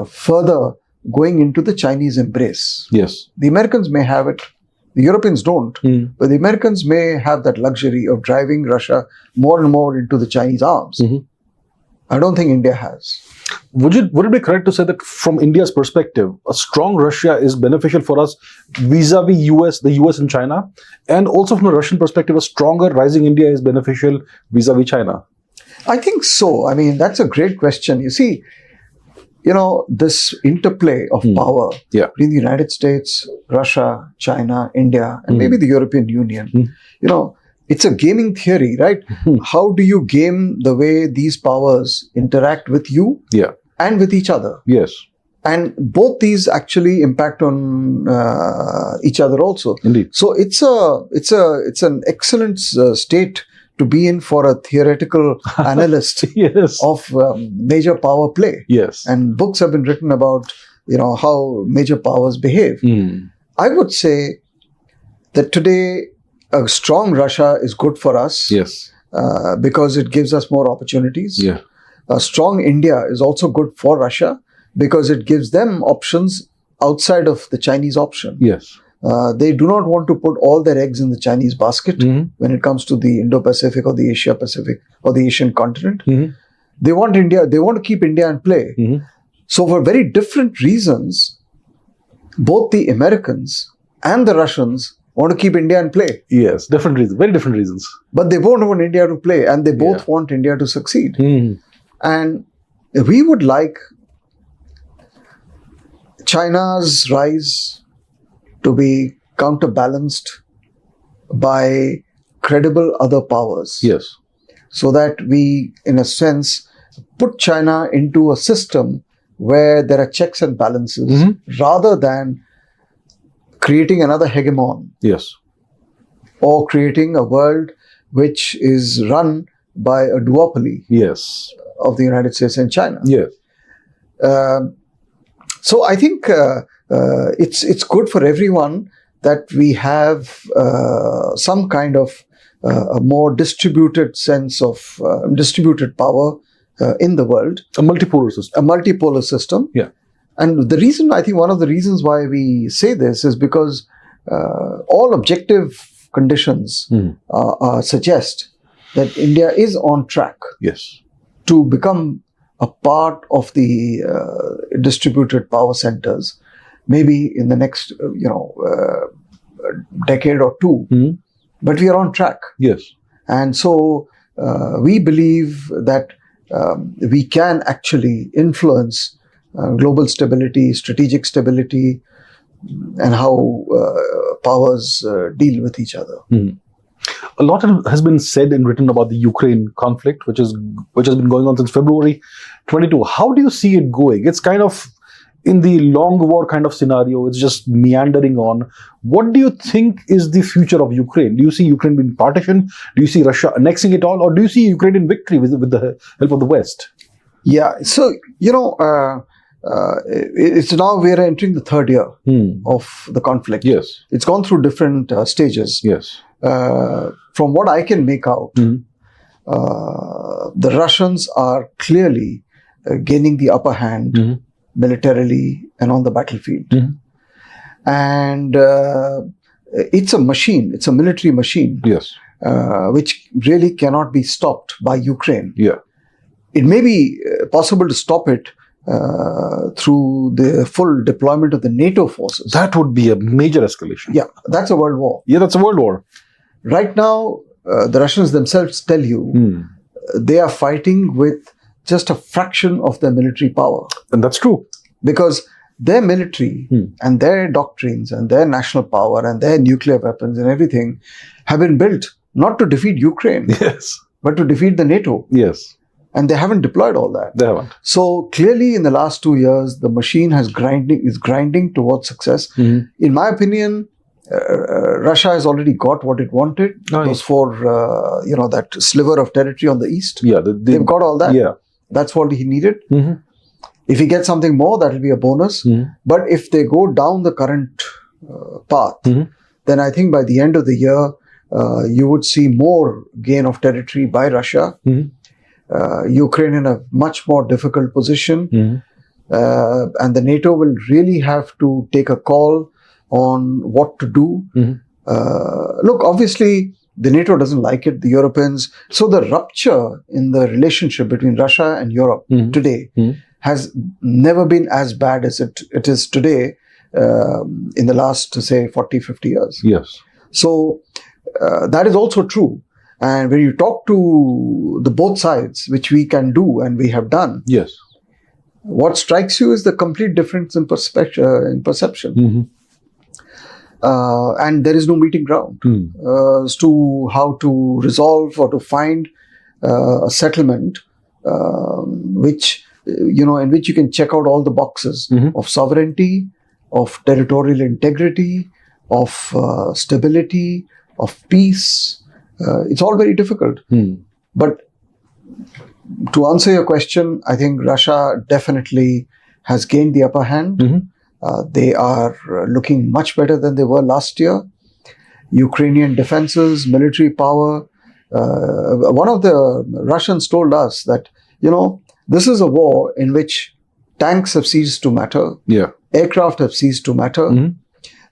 Speaker 2: further going into the Chinese embrace.
Speaker 1: Yes.
Speaker 2: The Americans may have it. The Europeans don't. But the Americans may have that luxury of driving Russia more and more into the Chinese arms. I don't think India has.
Speaker 1: Would it be correct to say that from India's perspective, a strong Russia is beneficial for us vis-a-vis the US and China? And also from a Russian perspective, a stronger rising India is beneficial vis-a-vis China?
Speaker 2: I think so. I mean, that's a great question. You see, this interplay of power between the United States, Russia, China, India, and maybe the European Union, it's a gaming theory, right? How do you game the way these powers interact with you and with each other?
Speaker 1: Yes.
Speaker 2: And both these actually impact on each other also.
Speaker 1: Indeed.
Speaker 2: So it's an excellent state to be in for a theoretical analyst of major power play.
Speaker 1: Yes.
Speaker 2: And books have been written about how major powers behave. I would say that today a strong Russia is good for us.
Speaker 1: Yes.
Speaker 2: Because it gives us more opportunities.
Speaker 1: Yeah.
Speaker 2: A strong India is also good for Russia because it gives them options outside of the Chinese option.
Speaker 1: Yes.
Speaker 2: They do not want to put all their eggs in the Chinese basket when it comes to the Indo-Pacific or the Asia-Pacific or the Asian continent. They want India. They want to keep India in play. So for very different reasons, both the Americans and the Russians want to keep India in play.
Speaker 1: Yes, different reasons, very different reasons.
Speaker 2: But they both want India to play, and they both want India to succeed. And we would like China's rise to be counterbalanced by credible other powers.
Speaker 1: Yes.
Speaker 2: So that we, in a sense, put China into a system where there are checks and balances rather than creating another hegemon.
Speaker 1: Yes.
Speaker 2: Or creating a world which is run by a duopoly.
Speaker 1: Yes.
Speaker 2: Of the United States and China.
Speaker 1: Yes.
Speaker 2: So I think it's good for everyone that we have some kind of a more distributed sense of distributed power in the world.
Speaker 1: A multipolar system.
Speaker 2: A multipolar system.
Speaker 1: Yeah.
Speaker 2: And the reason, I think one of the reasons why we say this is because all objective conditions suggest that India is on track.
Speaker 1: Yes.
Speaker 2: To become a part of the distributed power centers. maybe in the next, decade or two. But we are on track.
Speaker 1: Yes.
Speaker 2: And so we believe that we can actually influence global stability, strategic stability, and how powers deal with each other.
Speaker 1: A lot has been said and written about the Ukraine conflict, which has been going on since February 22. How do you see it going? It's kind of in the long war kind of scenario. It's just meandering on. What do you think is the future of Ukraine? Do you see Ukraine being partitioned? Do you see Russia annexing it all? Or do you see Ukraine in victory with the help of the West?
Speaker 2: Yeah. So, it's now we are entering the third year of the conflict.
Speaker 1: Yes.
Speaker 2: It's gone through different stages.
Speaker 1: Yes.
Speaker 2: From what I can make out, the Russians are clearly gaining the upper hand militarily and on the battlefield. And it's a machine, it's a military machine,
Speaker 1: Yes.
Speaker 2: Which really cannot be stopped by Ukraine.
Speaker 1: Yeah.
Speaker 2: It may be possible to stop it through the full deployment of the NATO forces.
Speaker 1: That would be a major escalation.
Speaker 2: Yeah, that's a world war.
Speaker 1: Yeah, that's a world war.
Speaker 2: Right now, the Russians themselves tell you they are fighting with just a fraction of their military power.
Speaker 1: And that's true.
Speaker 2: Because their military and their doctrines and their national power and their nuclear weapons and everything have been built not to defeat Ukraine,
Speaker 1: Yes.
Speaker 2: but to defeat the NATO.
Speaker 1: Yes.
Speaker 2: And they haven't deployed all that.
Speaker 1: They haven't.
Speaker 2: So clearly in the last 2 years, the machine is grinding towards success. In my opinion, Russia has already got what it wanted.
Speaker 1: Oh,
Speaker 2: Those four, that sliver of territory on the east.
Speaker 1: Yeah.
Speaker 2: They've got all that.
Speaker 1: Yeah.
Speaker 2: That's what he needed. If he gets something more, that will be a bonus. But if they go down the current path, then I think by the end of the year, you would see more gain of territory by Russia. Ukraine in a much more difficult position. And the NATO will really have to take a call on what to do. Look, obviously, the NATO doesn't like it, the Europeans. So the rupture in the relationship between Russia and Europe today has never been as bad as it is today in the last, say, 40, 50 years.
Speaker 1: Yes.
Speaker 2: So that is also true. And when you talk to the both sides, which we can do and we have done,
Speaker 1: Yes.
Speaker 2: what strikes you is the complete difference in perception. And there is no meeting ground as to how to resolve or to find a settlement which, in which you can check out all the boxes of sovereignty, of territorial integrity, of stability, of peace. It's all very difficult. But to answer your question, I think Russia definitely has gained the upper hand. They are looking much better than they were last year. Ukrainian defenses, military power. One of the Russians told us that, this is a war in which tanks have ceased to matter.
Speaker 1: Yeah.
Speaker 2: Aircraft have ceased to matter.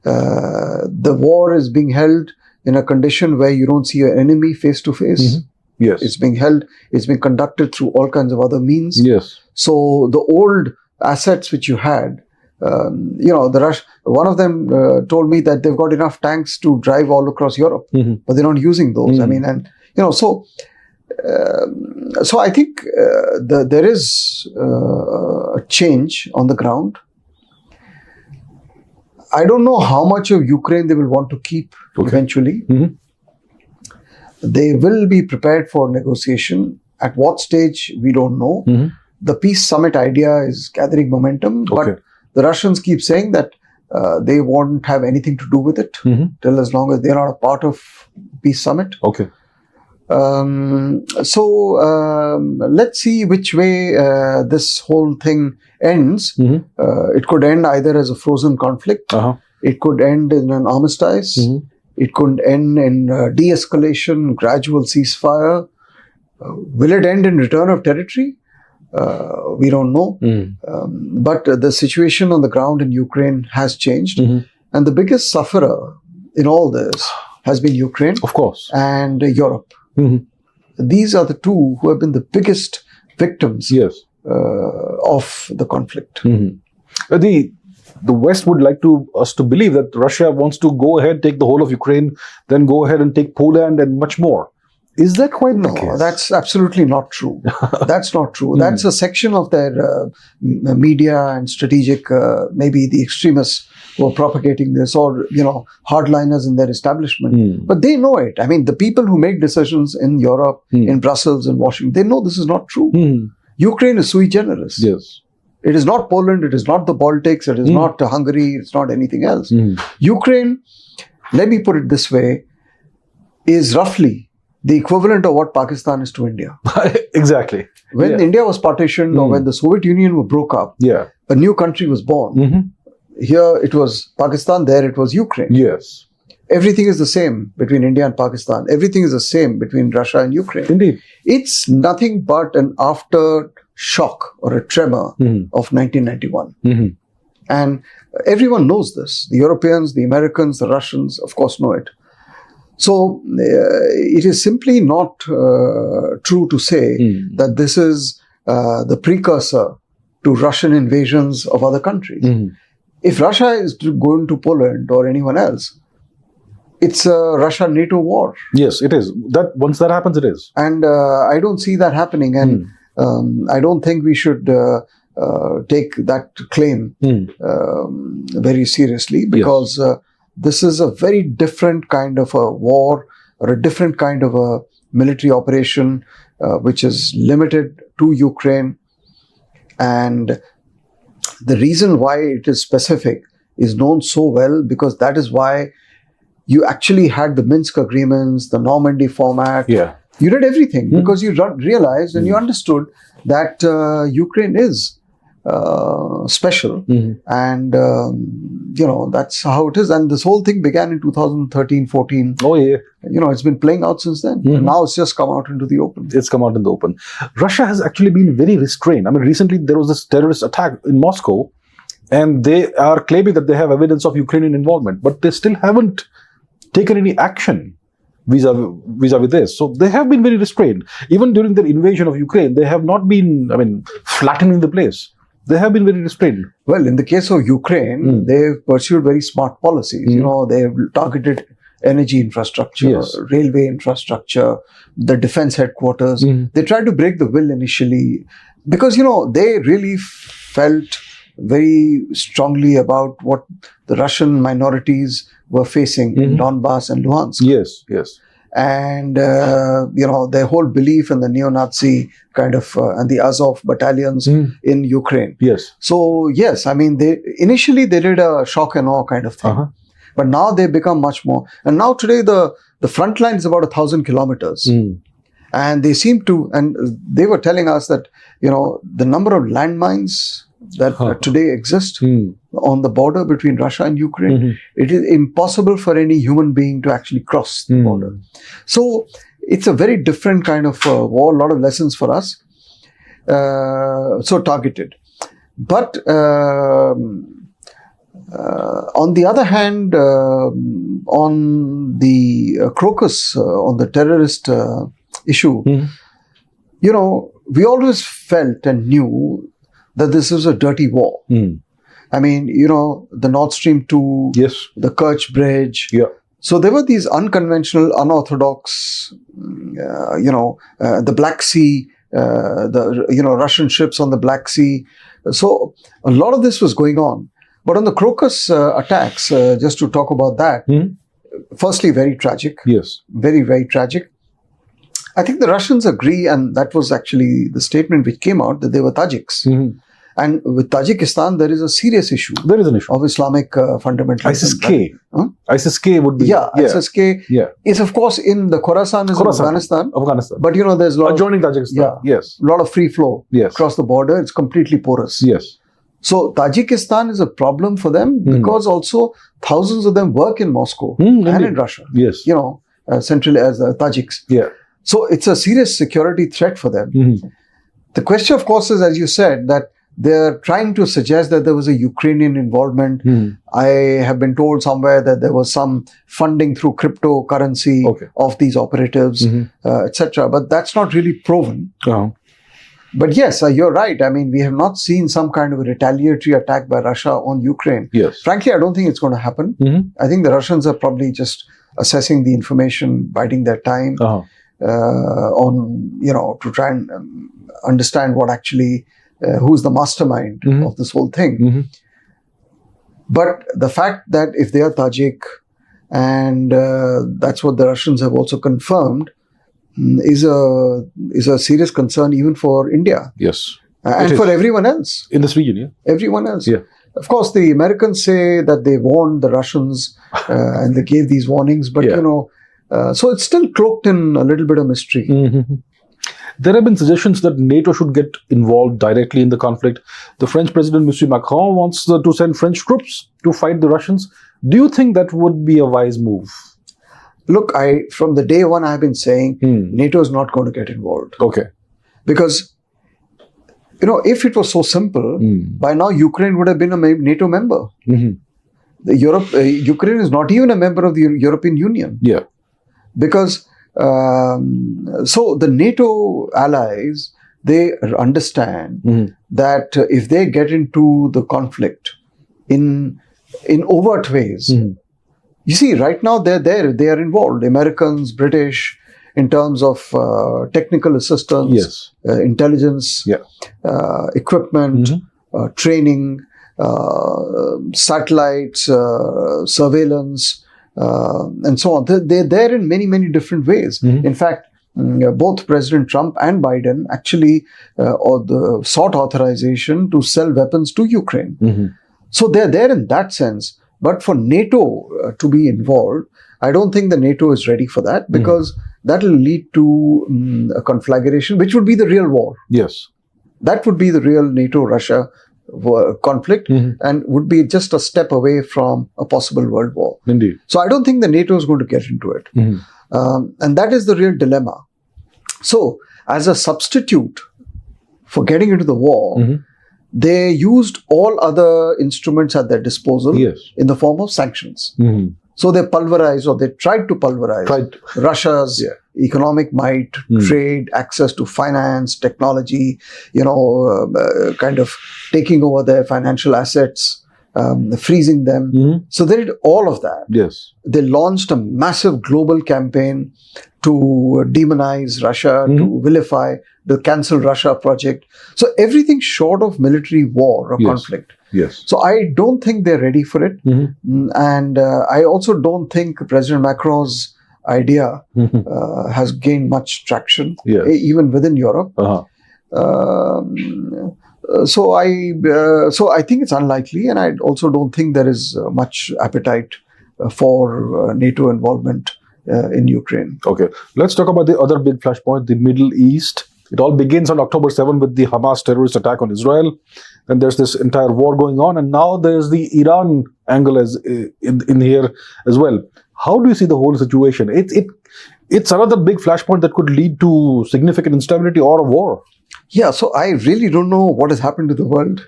Speaker 2: The war is being held in a condition where you don't see your enemy face to face.
Speaker 1: Yes.
Speaker 2: It's being conducted through all kinds of other means.
Speaker 1: Yes.
Speaker 2: So the old assets which you had, one of them told me that they've got enough tanks to drive all across Europe, but they're not using those. I mean, so I think there is a change on the ground. I don't know how much of Ukraine they will want to keep eventually. They will be prepared for negotiation. At what stage, we don't know. The peace summit idea is gathering momentum, but the Russians keep saying that they won't have anything to do with it till as long as they're not a part of peace summit.
Speaker 1: Okay.
Speaker 2: Let's see which way this whole thing ends. It could end either as a frozen conflict. It could end in an armistice. It could end in de-escalation, gradual ceasefire. Will it end in return of territory? We don't know. But the situation on the ground in Ukraine has changed. And the biggest sufferer in all this has been Ukraine.
Speaker 1: Of course.
Speaker 2: And Europe. These are the two who have been the biggest victims of the conflict.
Speaker 1: the West would like us to believe that Russia wants to go ahead, take the whole of Ukraine, then go ahead and take Poland and much more. Is that quite the case?
Speaker 2: No, that's absolutely not true. That's not true. That's a section of their media and strategic, maybe the extremists who are propagating this, or, hardliners in their establishment. But they know it. I mean, the people who make decisions in Europe, in Brussels and Washington, they know this is not true. Ukraine is sui generis.
Speaker 1: Yes.
Speaker 2: It is not Poland. It is not the Baltics. It is not Hungary. It's not anything else. Ukraine, let me put it this way, is roughly the equivalent of what Pakistan is to India.
Speaker 1: Exactly.
Speaker 2: When India was partitioned or when the Soviet Union broke up, a new country was born. Here it was Pakistan, there it was Ukraine.
Speaker 1: Yes.
Speaker 2: Everything is the same between India and Pakistan. Everything is the same between Russia and Ukraine.
Speaker 1: Indeed.
Speaker 2: It's nothing but an aftershock or a tremor of 1991. And everyone knows this. The Europeans, the Americans, the Russians, of course, know it. So it is simply not true to say that this is the precursor to Russian invasions of other countries. If Russia is going to Poland or anyone else, it's a Russia-NATO war.
Speaker 1: Yes, it is. That once that happens, it is.
Speaker 2: And I don't see that happening. And I don't think we should take that claim very seriously, because this is a very different kind of a war, or a different kind of a military operation, which is limited to Ukraine. And the reason why it is specific is known so well, because that is why you actually had the Minsk agreements, the Normandy format.
Speaker 1: Yeah.
Speaker 2: You did everything because you realized and you understood that Ukraine is special. And, that's how it is. And this whole thing began in 2013, 14.
Speaker 1: Oh, yeah.
Speaker 2: It's been playing out since then. And now it's just come out into the open.
Speaker 1: It's come out in the open. Russia has actually been very restrained. I mean, recently there was this terrorist attack in Moscow, and they are claiming that they have evidence of Ukrainian involvement, but they still haven't taken any action vis-a-vis this. So they have been very restrained. Even during their invasion of Ukraine, they have not been, flattening the place. They have been very restrained.
Speaker 2: Well, in the case of Ukraine, they've pursued very smart policies. They've targeted energy infrastructure, railway infrastructure, the defense headquarters. They tried to break the will initially because, they really felt very strongly about what the Russian minorities were facing in Donbass and Luhansk.
Speaker 1: Yes, yes.
Speaker 2: And, their whole belief in the neo-Nazi kind of, and the Azov battalions in Ukraine.
Speaker 1: Yes.
Speaker 2: So, yes, they initially did a shock and awe kind of thing. But now they've become much more. And now today the front line is about 1,000 kilometers. And they seem to, and they were telling us that, the number of landmines that today exist on the border between Russia and Ukraine, it is impossible for any human being to actually cross the border. So it's a very different kind of war, a lot of lessons for us, so targeted. But on the other hand, on the Crocus, on the terrorist issue, we always felt and knew that this is a dirty war. The Nord Stream 2, the Kerch Bridge. Yeah. So there were these unconventional, unorthodox, the Black Sea, Russian ships on the Black Sea. So a lot of this was going on. But on the Crocus attacks, just to talk about that, firstly, very tragic. Yes. Very, very tragic. I think the Russians agree, and that was actually the statement which came out, that they were Tajiks. And with Tajikistan, there is a serious issue. There is an issue of Islamic fundamentalism. ISIS-K. ISIS-K would be. Yeah, ISIS-K is, of course, in the Khorasan is in Afghanistan. But, there's a lot adjoining Tajikistan. A lot of free flow across the border. It's completely porous. So Tajikistan is a problem for them because also thousands of them work in Moscow and in Russia. Centrally as Tajiks. So it's a serious security threat for them. The question, of course, is, as you said, that they're trying to suggest that there was a Ukrainian involvement. I have been told somewhere that there was some funding through cryptocurrency of these operatives, etc. But that's not really proven. But yes, you're right. I mean, we have not seen some kind of a retaliatory attack by Russia on Ukraine.
Speaker 1: Yes.
Speaker 2: Frankly, I don't think it's going to happen. I think the Russians are probably just assessing the information, biding their time to try and understand what actually, who's the mastermind of this whole thing. But the fact that if they are Tajik, and that's what the Russians have also confirmed, is a serious concern even for India.
Speaker 1: Yes.
Speaker 2: And for everyone else.
Speaker 1: In this region, yeah.
Speaker 2: Everyone else.
Speaker 1: Yeah.
Speaker 2: Of course, the Americans say that they warned the Russians and they gave these warnings, but so it's still cloaked in a little bit of mystery.
Speaker 1: There have been suggestions that NATO should get involved directly in the conflict. The French President, M. Macron, wants to send French troops to fight the Russians. Do you think that would be a wise move?
Speaker 2: Look, from the day one, I've been saying NATO is not going to get involved.
Speaker 1: Okay.
Speaker 2: Because, if it was so simple, by now Ukraine would have been a NATO member. Ukraine is not even a member of the European Union.
Speaker 1: Yeah.
Speaker 2: Because, so the NATO allies, they understand that if they get into the conflict in overt ways, you see, right now they're there, they are involved. Americans, British, in terms of technical assistance, intelligence, equipment, training, satellites, surveillance, and so on. They're there in many, many different ways. In fact, both President Trump and Biden actually sought authorization to sell weapons to Ukraine. So they're there in that sense. But for NATO to be involved, I don't think the NATO is ready for that, because that will lead to a conflagration, which would be the real war.
Speaker 1: Yes.
Speaker 2: That would be the real NATO-Russia conflict and would be just a step away from a possible world war.
Speaker 1: Indeed.
Speaker 2: So I don't think the NATO is going to get into it. And that is the real dilemma. So as a substitute for getting into the war, they used all other instruments at their disposal in the form of sanctions. So they pulverized, or they tried to pulverize Russia's economic might, trade, access to finance, technology, kind of taking over their financial assets, freezing them. So they did all of that.
Speaker 1: Yes.
Speaker 2: They launched a massive global campaign to demonize Russia, to vilify the Cancel Russia project. So everything short of military war or conflict.
Speaker 1: Yes.
Speaker 2: So I don't think they're ready for it. And I also don't think President Macron's idea has gained much traction, even within Europe. So I think it's unlikely, and I also don't think there is much appetite for NATO involvement in Ukraine.
Speaker 1: Okay, let's talk about the other big flashpoint, the Middle East. It all begins on October 7 with the Hamas terrorist attack on Israel. Then there's this entire war going on, and now there's the Iran angle as in here as well. How do you see the whole situation? It's another big flashpoint that could lead to significant instability or a war.
Speaker 2: Yeah, so I really don't know what has happened to the world.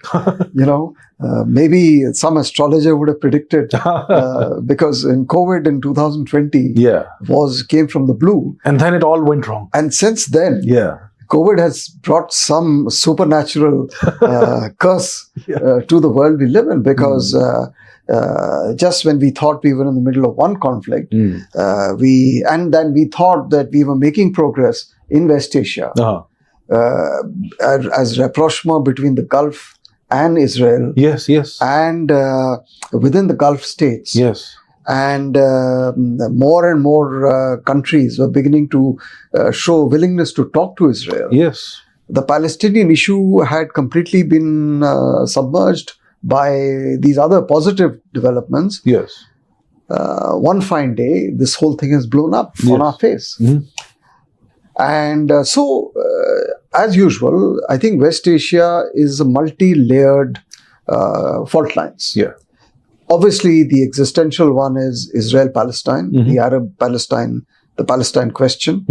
Speaker 2: Maybe some astrologer would have predicted, because in COVID in 2020 came from the blue.
Speaker 1: And then it all went wrong.
Speaker 2: And since then, COVID has brought some supernatural curse to the world we live in, because just when we thought we were in the middle of one conflict, then we thought that we were making progress in West Asia. As rapprochement between the Gulf and Israel. And within the Gulf states. And more and more countries were beginning to show willingness to talk to Israel. The Palestinian issue had completely been submerged by these other positive developments. One fine day, this whole thing has blown up on our face. And so, as usual, I think West Asia is a multi-layered fault lines. Obviously, the existential one is Israel-Palestine, the Arab-Palestine, the Palestine question.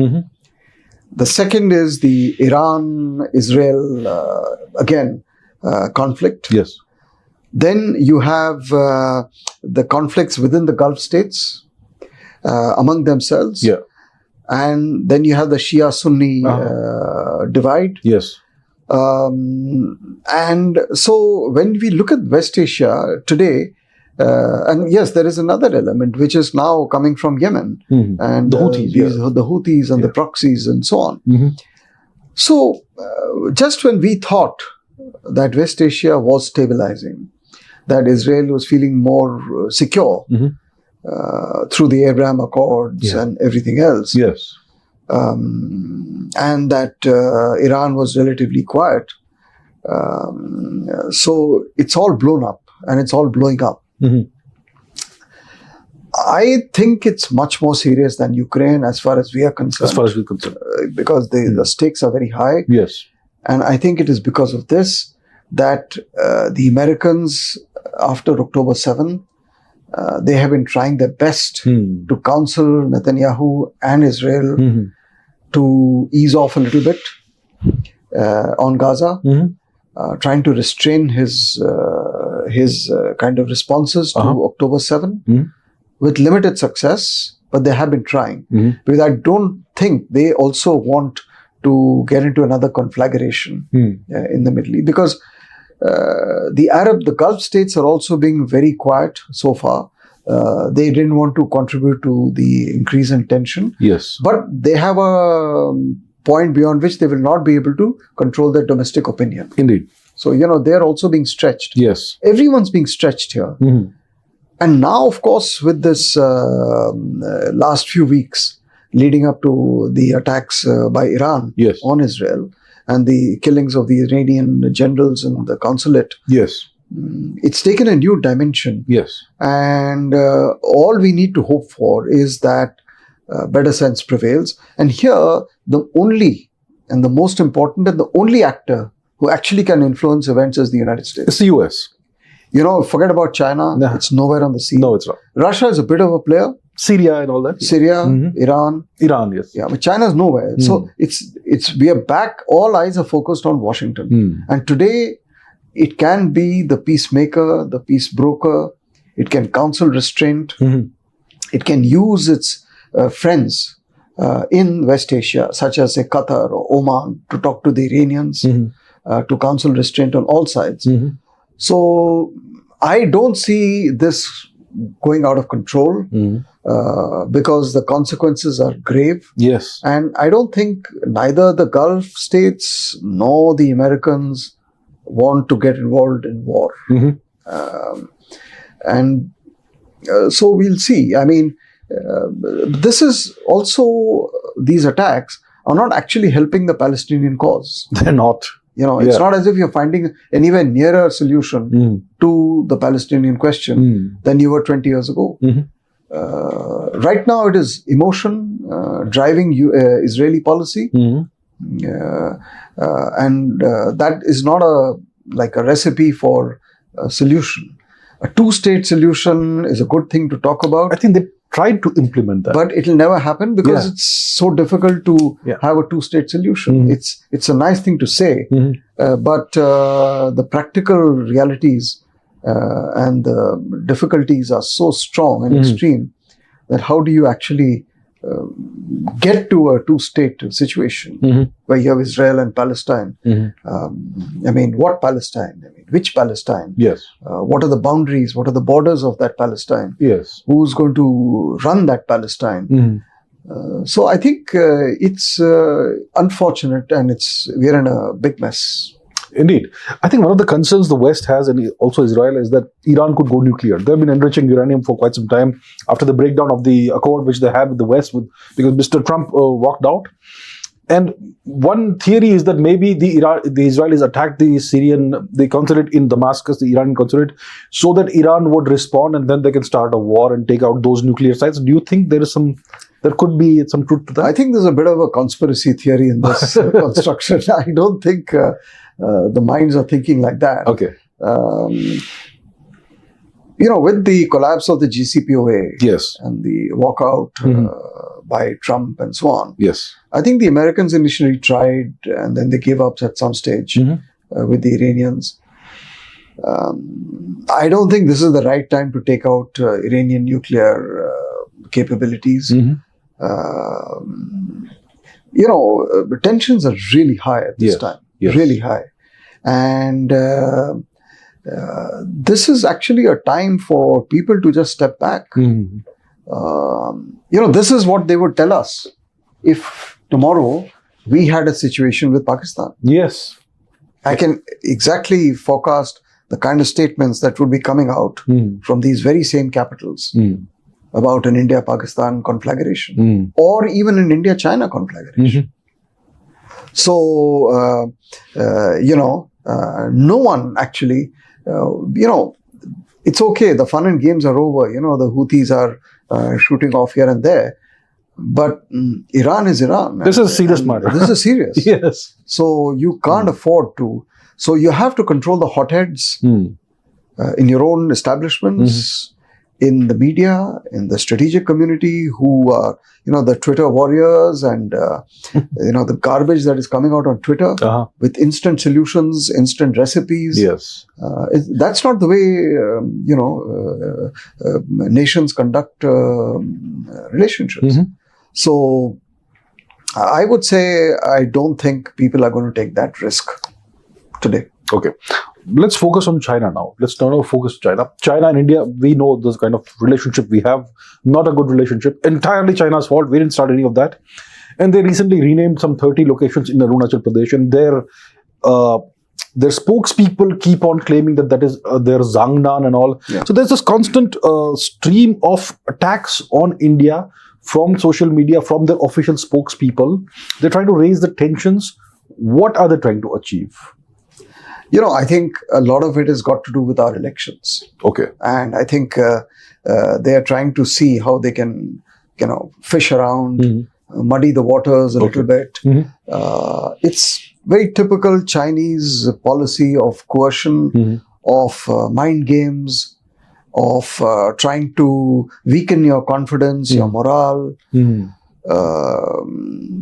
Speaker 2: The second is the Iran-Israel, conflict. Then you have the conflicts within the Gulf states among themselves. And then you have the Shia-Sunni divide. And so when we look at West Asia today, and yes, there is another element which is now coming from Yemen and
Speaker 1: The Houthis,
Speaker 2: the Houthis and the proxies and so on.
Speaker 1: Mhm.
Speaker 2: So just when we thought that West Asia was stabilizing, that Israel was feeling more secure
Speaker 1: Mhm.
Speaker 2: through the Abraham Accords and everything else,
Speaker 1: Yes.
Speaker 2: and that Iran was relatively quiet. So it's all blown up and it's all blowing up.
Speaker 1: Mhm.
Speaker 2: I think it's much more serious than Ukraine as far as we are concerned.
Speaker 1: As far as we're concerned.
Speaker 2: Because the stakes are very high.
Speaker 1: Yes.
Speaker 2: And I think it is because of this that the Americans, after October 7, they have been trying their best to counsel Netanyahu and Israel
Speaker 1: Mhm.
Speaker 2: to ease off a little bit on Gaza,
Speaker 1: Mhm.
Speaker 2: trying to restrain his kind of responses to October 7 with limited success, but they have been trying. Because I don't think they also want to get into another conflagration in the Middle East. Because the Gulf states are also being very quiet so far. They didn't want to contribute to the increase in tension.
Speaker 1: Yes.
Speaker 2: But they have a point beyond which they will not be able to control their domestic opinion.
Speaker 1: Indeed.
Speaker 2: So, they're also being stretched.
Speaker 1: Yes.
Speaker 2: Everyone's being stretched here. And now, of course, with this last few weeks leading up to the attacks by Iran on Israel and the killings of the Iranian generals in the consulate,
Speaker 1: Yes.
Speaker 2: it's taken a new dimension.
Speaker 1: Yes.
Speaker 2: And all we need to hope for is that better sense prevails. And here, the only and the most important and the only actor who actually can influence events is the United States.
Speaker 1: It's the US.
Speaker 2: Forget about China.
Speaker 1: Nah.
Speaker 2: It's nowhere on the scene.
Speaker 1: No, it's not.
Speaker 2: Russia is a bit of a player.
Speaker 1: Syria and all that.
Speaker 2: Syria, Iran.
Speaker 1: Iran, yes.
Speaker 2: Yeah, but China's nowhere. So we are back. All eyes are focused on Washington. And today, it can be the peacemaker, the peace broker. It can counsel restraint. It can use its friends in West Asia, such as say Qatar or Oman, to talk to the Iranians, to counsel restraint on all sides. So I don't see this going out of control because the consequences are grave.
Speaker 1: Yes.
Speaker 2: And I don't think neither the Gulf states nor the Americans want to get involved in war. So we'll see. I mean, this is also, these attacks are not actually helping the Palestinian cause.
Speaker 1: They're not.
Speaker 2: It's not as if you're finding anywhere nearer a solution to the Palestinian question than you were 20 years ago. Right now, it is emotion driving Israeli policy. And that is not a recipe for a solution. A two-state solution is a good thing to talk about.
Speaker 1: I think they tried to implement that.
Speaker 2: But it'll never happen because it's so difficult to have a two-state solution. It's a nice thing to say, but the practical realities and the difficulties are so strong and extreme that how do you actually get to a two-state situation where you have Israel and Palestine? I mean, what Palestine? I mean, which Palestine?
Speaker 1: Yes.
Speaker 2: What are the boundaries? What are the borders of that Palestine?
Speaker 1: Yes.
Speaker 2: Who's going to run that Palestine? So I think it's unfortunate, and we're in a big mess.
Speaker 1: Indeed. I think one of the concerns the West has, and also Israel, is that Iran could go nuclear. They've been enriching uranium for quite some time after the breakdown of the accord which they had with the West because Mr. Trump walked out. And one theory is that maybe the Israelis attacked the consulate in Damascus, the Iranian consulate, so that Iran would respond and then they can start a war and take out those nuclear sites. Do you think there could be some truth to that?
Speaker 2: I think there's a bit of a conspiracy theory in this construction. I don't think the minds are thinking like that.
Speaker 1: Okay.
Speaker 2: With the collapse of the GCPOA and the walkout by Trump and so on, I think the Americans initially tried and then they gave up at some stage with the Iranians. I don't think this is the right time to take out Iranian nuclear capabilities. Tensions are really high at this time.
Speaker 1: Yes.
Speaker 2: really high. And this is actually a time for people to just step back. This is what they would tell us if tomorrow we had a situation with Pakistan.
Speaker 1: Yes.
Speaker 2: I can exactly forecast the kind of statements that would be coming out from these very same capitals about an India-Pakistan conflagration or even an India-China conflagration. So, no one actually, it's okay. The fun and games are over. The Houthis are shooting off here and there. But Iran is Iran.
Speaker 1: This is a serious matter.
Speaker 2: This is serious.
Speaker 1: Yes.
Speaker 2: So you can't afford to. So you have to control the hotheads in your own establishments, in the media, in the strategic community, who are, the Twitter warriors and, the garbage that is coming out on Twitter with instant solutions, instant recipes.
Speaker 1: Yes.
Speaker 2: That's not the way, nations conduct relationships. So I would say I don't think people are going to take that risk today.
Speaker 1: Okay. Let's focus on China now. Let's turn our focus to China. China and India, we know this kind of relationship we have. Not a good relationship. Entirely China's fault. We didn't start any of that. And they recently renamed some 30 locations in Arunachal Pradesh. And their spokespeople keep on claiming that is their Zangnan and all. Yeah. So there's this constant stream of attacks on India from social media, from their official spokespeople. They're trying to raise the tensions. What are they trying to achieve?
Speaker 2: I think a lot of it has got to do with our elections.
Speaker 1: Okay.
Speaker 2: And I think they are trying to see how they can, fish around, muddy the waters a little bit. It's very typical Chinese policy of coercion, of mind games, of trying to weaken your confidence, your morale.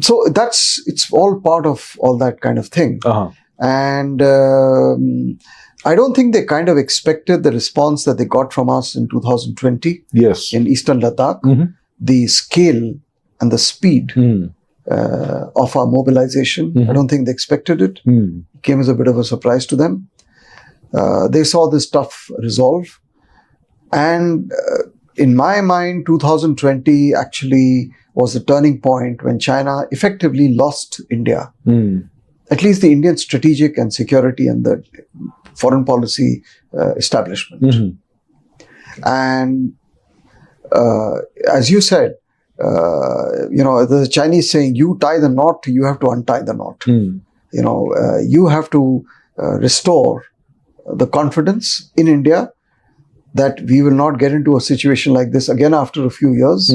Speaker 2: So it's all part of all that kind of thing. And I don't think they kind of expected the response that they got from us in 2020 in Eastern Ladakh, the scale and the speed of our mobilization. I don't think they expected it. It came as a bit of a surprise to them. They saw this tough resolve. And in my mind, 2020 actually was the turning point when China effectively lost India. At least the Indian strategic and security and the foreign policy establishment. And as you said, the Chinese saying, you tie the knot, you have to untie the knot. You have to restore the confidence in India that we will not get into a situation like this again after a few years.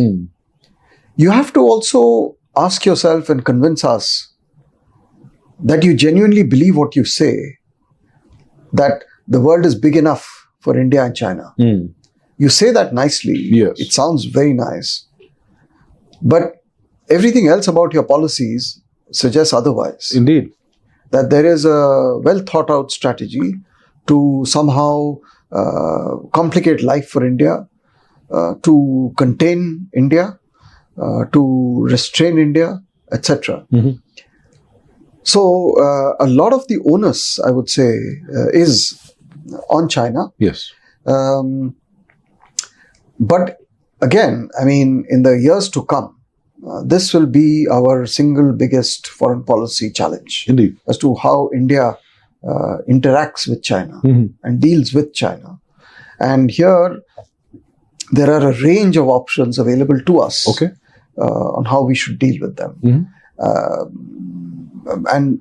Speaker 2: You have to also ask yourself and convince us that you genuinely believe what you say, that the world is big enough for India and China. You say that nicely.
Speaker 1: Yes.
Speaker 2: It sounds very nice. But everything else about your policies suggests otherwise.
Speaker 1: Indeed.
Speaker 2: That there is a well thought out strategy to somehow complicate life for India, to contain India, to restrain India, etc. So a lot of the onus, I would say, is on China.
Speaker 1: Yes.
Speaker 2: But again, I mean, in the years to come, this will be our single biggest foreign policy challenge.
Speaker 1: Indeed.
Speaker 2: As to how India interacts with China and deals with China. And here, there are a range of options available to us on how we should deal with them. And,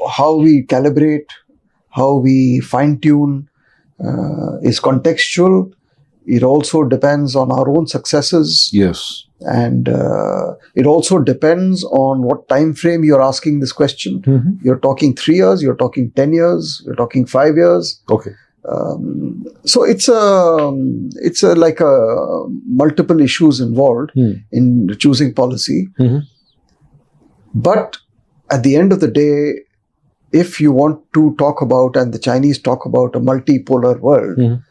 Speaker 2: how we calibrate, how we fine-tune is contextual. It also depends on our own successes.
Speaker 1: Yes.
Speaker 2: And it also depends on what time frame you're asking this question. You're talking 3 years, you're talking 10 years, you're talking 5 years.
Speaker 1: Okay.
Speaker 2: So it's like multiple issues involved in choosing policy. But at the end of the day, if you want to talk about, and the Chinese talk about, a multipolar world,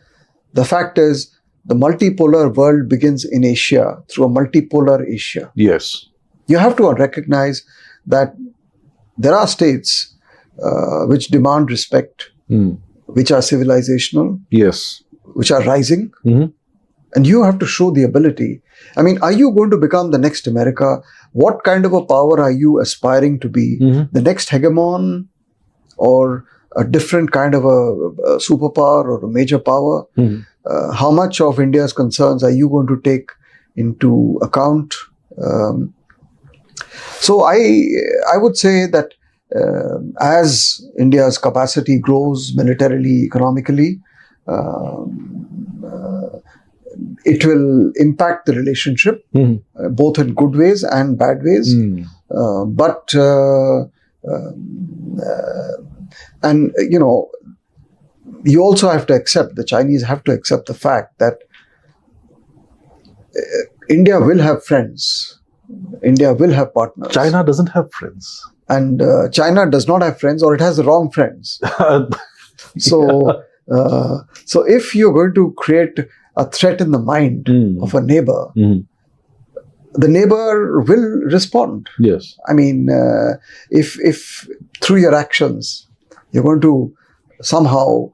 Speaker 2: the fact is the multipolar world begins in Asia through a multipolar Asia.
Speaker 1: Yes.
Speaker 2: You have to recognize that there are states which demand respect, which are civilizational,
Speaker 1: Yes.
Speaker 2: which are rising.
Speaker 1: Mhm.
Speaker 2: And you have to show the ability. I mean, are you going to become the next America? What kind of a power are you aspiring to be?
Speaker 1: Mhm.
Speaker 2: The next hegemon, or a different kind of a superpower or a major power?
Speaker 1: Mhm.
Speaker 2: How much of India's concerns are you going to take into account? So I would say that as India's capacity grows militarily, economically, it will impact the relationship,
Speaker 1: Mhm.
Speaker 2: both in good ways and bad ways. But and you also have to accept, the Chinese have to accept the fact that India will have friends, India will have partners.
Speaker 1: China doesn't have friends.
Speaker 2: And China does not have friends, or it has the wrong friends. So, so if you're going to create a threat in the mind of a neighbor, the neighbor will respond.
Speaker 1: Yes.
Speaker 2: I mean, if through your actions you're going to somehow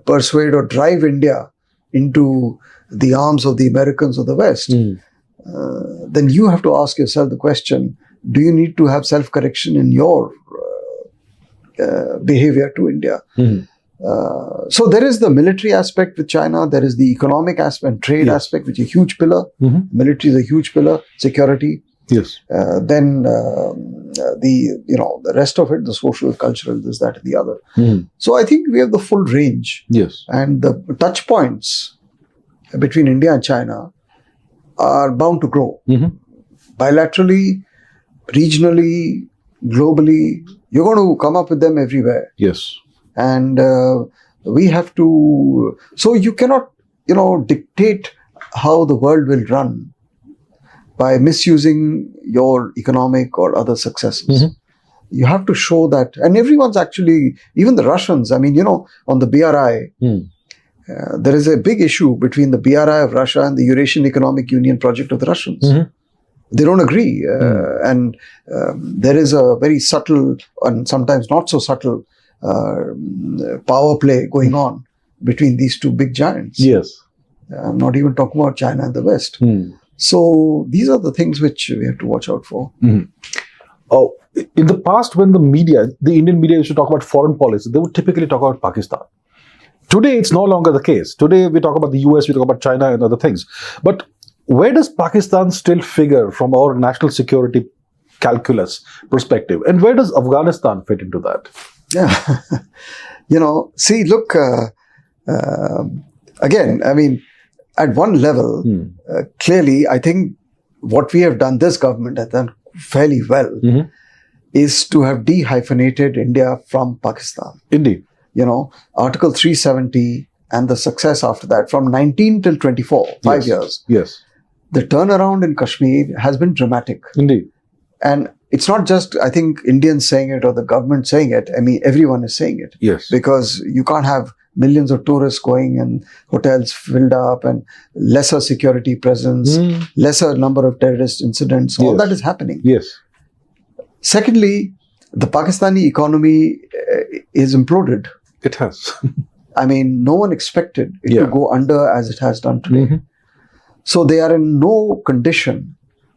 Speaker 2: persuade or drive India into the arms of the Americans or the West, then you have to ask yourself the question: do you need to have self-correction in your behavior to India? So there is the military aspect with China, there is the economic aspect and trade aspect, which is a huge pillar. Military is a huge pillar, security.
Speaker 1: Yes.
Speaker 2: Then the rest of it, the social, cultural, this, that, and the other. So I think we have the full range.
Speaker 1: Yes.
Speaker 2: And the touch points between India and China are bound to grow. Bilaterally, regionally, globally, you're going to come up with them everywhere.
Speaker 1: Yes.
Speaker 2: And we have to, so you cannot, dictate how the world will run by misusing your economic or other successes. You have to show that, and everyone's actually, even the Russians, I mean, on the BRI, there is a big issue between the BRI of Russia and the Eurasian Economic Union project of the Russians. They don't agree. And there is a very subtle and sometimes not so subtle power play going on between these two big giants.
Speaker 1: Yes.
Speaker 2: I'm not even talking about China and the West. So these are the things which we have to watch out for.
Speaker 1: Oh, in the past, when the Indian media used to talk about foreign policy, they would typically talk about Pakistan. Today, it's no longer the case. Today, we talk about the US, we talk about China and other things. But where does Pakistan still figure from our national security calculus perspective? And where does Afghanistan fit into that?
Speaker 2: Yeah. See, look, again, I mean, at one level, clearly, I think what we have done, this government has done fairly well, is to have de-hyphenated India from Pakistan.
Speaker 1: Indeed.
Speaker 2: Article 370 and the success after that, from 19 till 24, 5 years.
Speaker 1: Yes.
Speaker 2: The turnaround in Kashmir has been dramatic.
Speaker 1: Indeed.
Speaker 2: And it's not just, I think, Indians saying it or the government saying it. I mean, everyone is saying it.
Speaker 1: Yes.
Speaker 2: Because you can't have millions of tourists going and hotels filled up and lesser security presence, lesser number of terrorist incidents. All that is happening.
Speaker 1: Yes.
Speaker 2: Secondly, the Pakistani economy is imploded.
Speaker 1: It has.
Speaker 2: I mean, no one expected it to go under as it has done today. So they are in no condition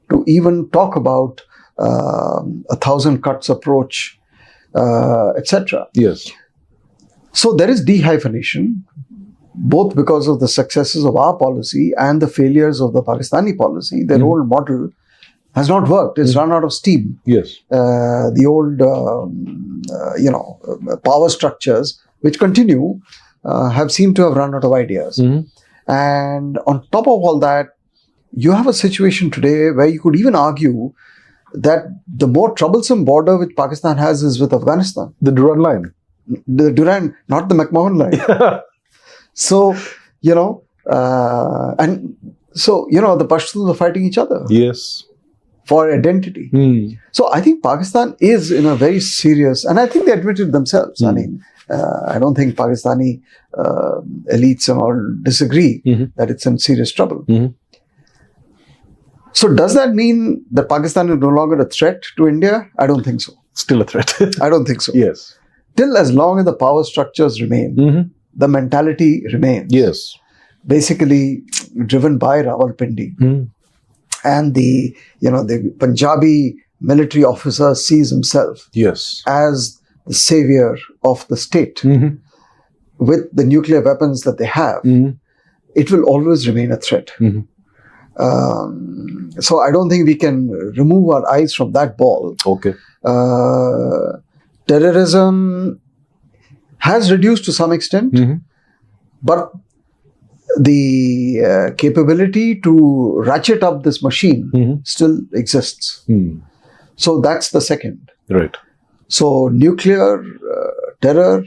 Speaker 2: to even talk about a 1,000 cuts approach, etc.
Speaker 1: Yes.
Speaker 2: So there is dehyphenation, both because of the successes of our policy and the failures of the Pakistani policy. Their old model has not worked. It's run out of steam.
Speaker 1: Yes.
Speaker 2: The old, power structures which continue have seemed to have run out of ideas. And on top of all that, you have a situation today where you could even argue that the more troublesome border which Pakistan has is with Afghanistan.
Speaker 1: The Durand line.
Speaker 2: The Durand, not the McMahon line. So, and so, the Pashtuns are fighting each other.
Speaker 1: Yes.
Speaker 2: For identity. So I think Pakistan is in a very serious, and I think they admitted themselves. I mean, I don't think Pakistani elites and all disagree that it's in serious trouble. So does that mean that Pakistan is no longer a threat to India? I don't think so.
Speaker 1: Still a threat.
Speaker 2: I don't think so.
Speaker 1: Yes.
Speaker 2: till as long as the power structures remain, the mentality remains.
Speaker 1: Yes.
Speaker 2: Basically driven by Rawalpindi. And the Punjabi military officer sees himself
Speaker 1: Yes.
Speaker 2: as the savior of the state. With the nuclear weapons that they have, it will always remain a threat. So I don't think we can remove our eyes from that ball.
Speaker 1: Okay.
Speaker 2: Terrorism has reduced to some extent, but the capability to ratchet up this machine still exists. So that's the second.
Speaker 1: Right.
Speaker 2: So nuclear terror,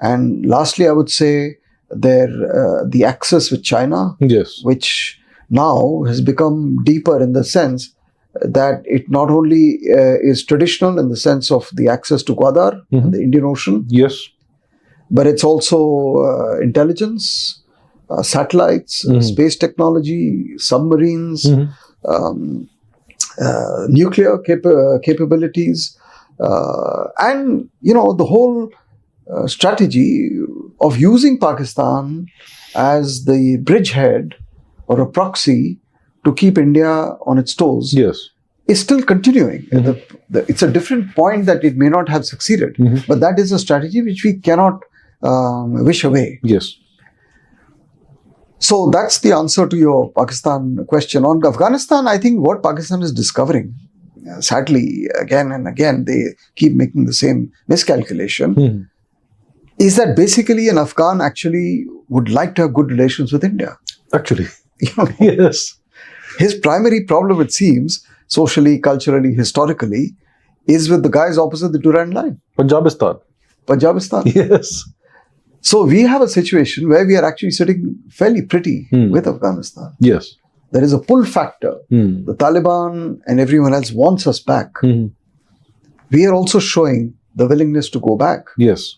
Speaker 2: and lastly, I would say the axis with China,
Speaker 1: Yes.
Speaker 2: which now has become deeper in the sense that it not only is traditional in the sense of the access to Gwadar and the Indian Ocean,
Speaker 1: Yes.
Speaker 2: but it's also intelligence, satellites, space technology, submarines, nuclear capabilities, and the whole strategy of using Pakistan as the bridgehead or a proxy to keep India on its toes
Speaker 1: Yes.
Speaker 2: is still continuing. It's a different point that it may not have succeeded, but that is a strategy which we cannot wish away.
Speaker 1: Yes.
Speaker 2: So that's the answer to your Pakistan question. On Afghanistan, I think what Pakistan is discovering, sadly, again and again, they keep making the same miscalculation, is that basically an Afghan actually would like to have good relations with India.
Speaker 1: Actually.
Speaker 2: Yes. His primary problem, it seems, socially, culturally, historically, is with the guys opposite the Durand line.
Speaker 1: Punjabistan.
Speaker 2: Yes. So we have a situation where we are actually sitting fairly pretty with Afghanistan.
Speaker 1: Yes.
Speaker 2: There is a pull factor. The Taliban and everyone else wants us back. We are also showing the willingness to go back.
Speaker 1: Yes.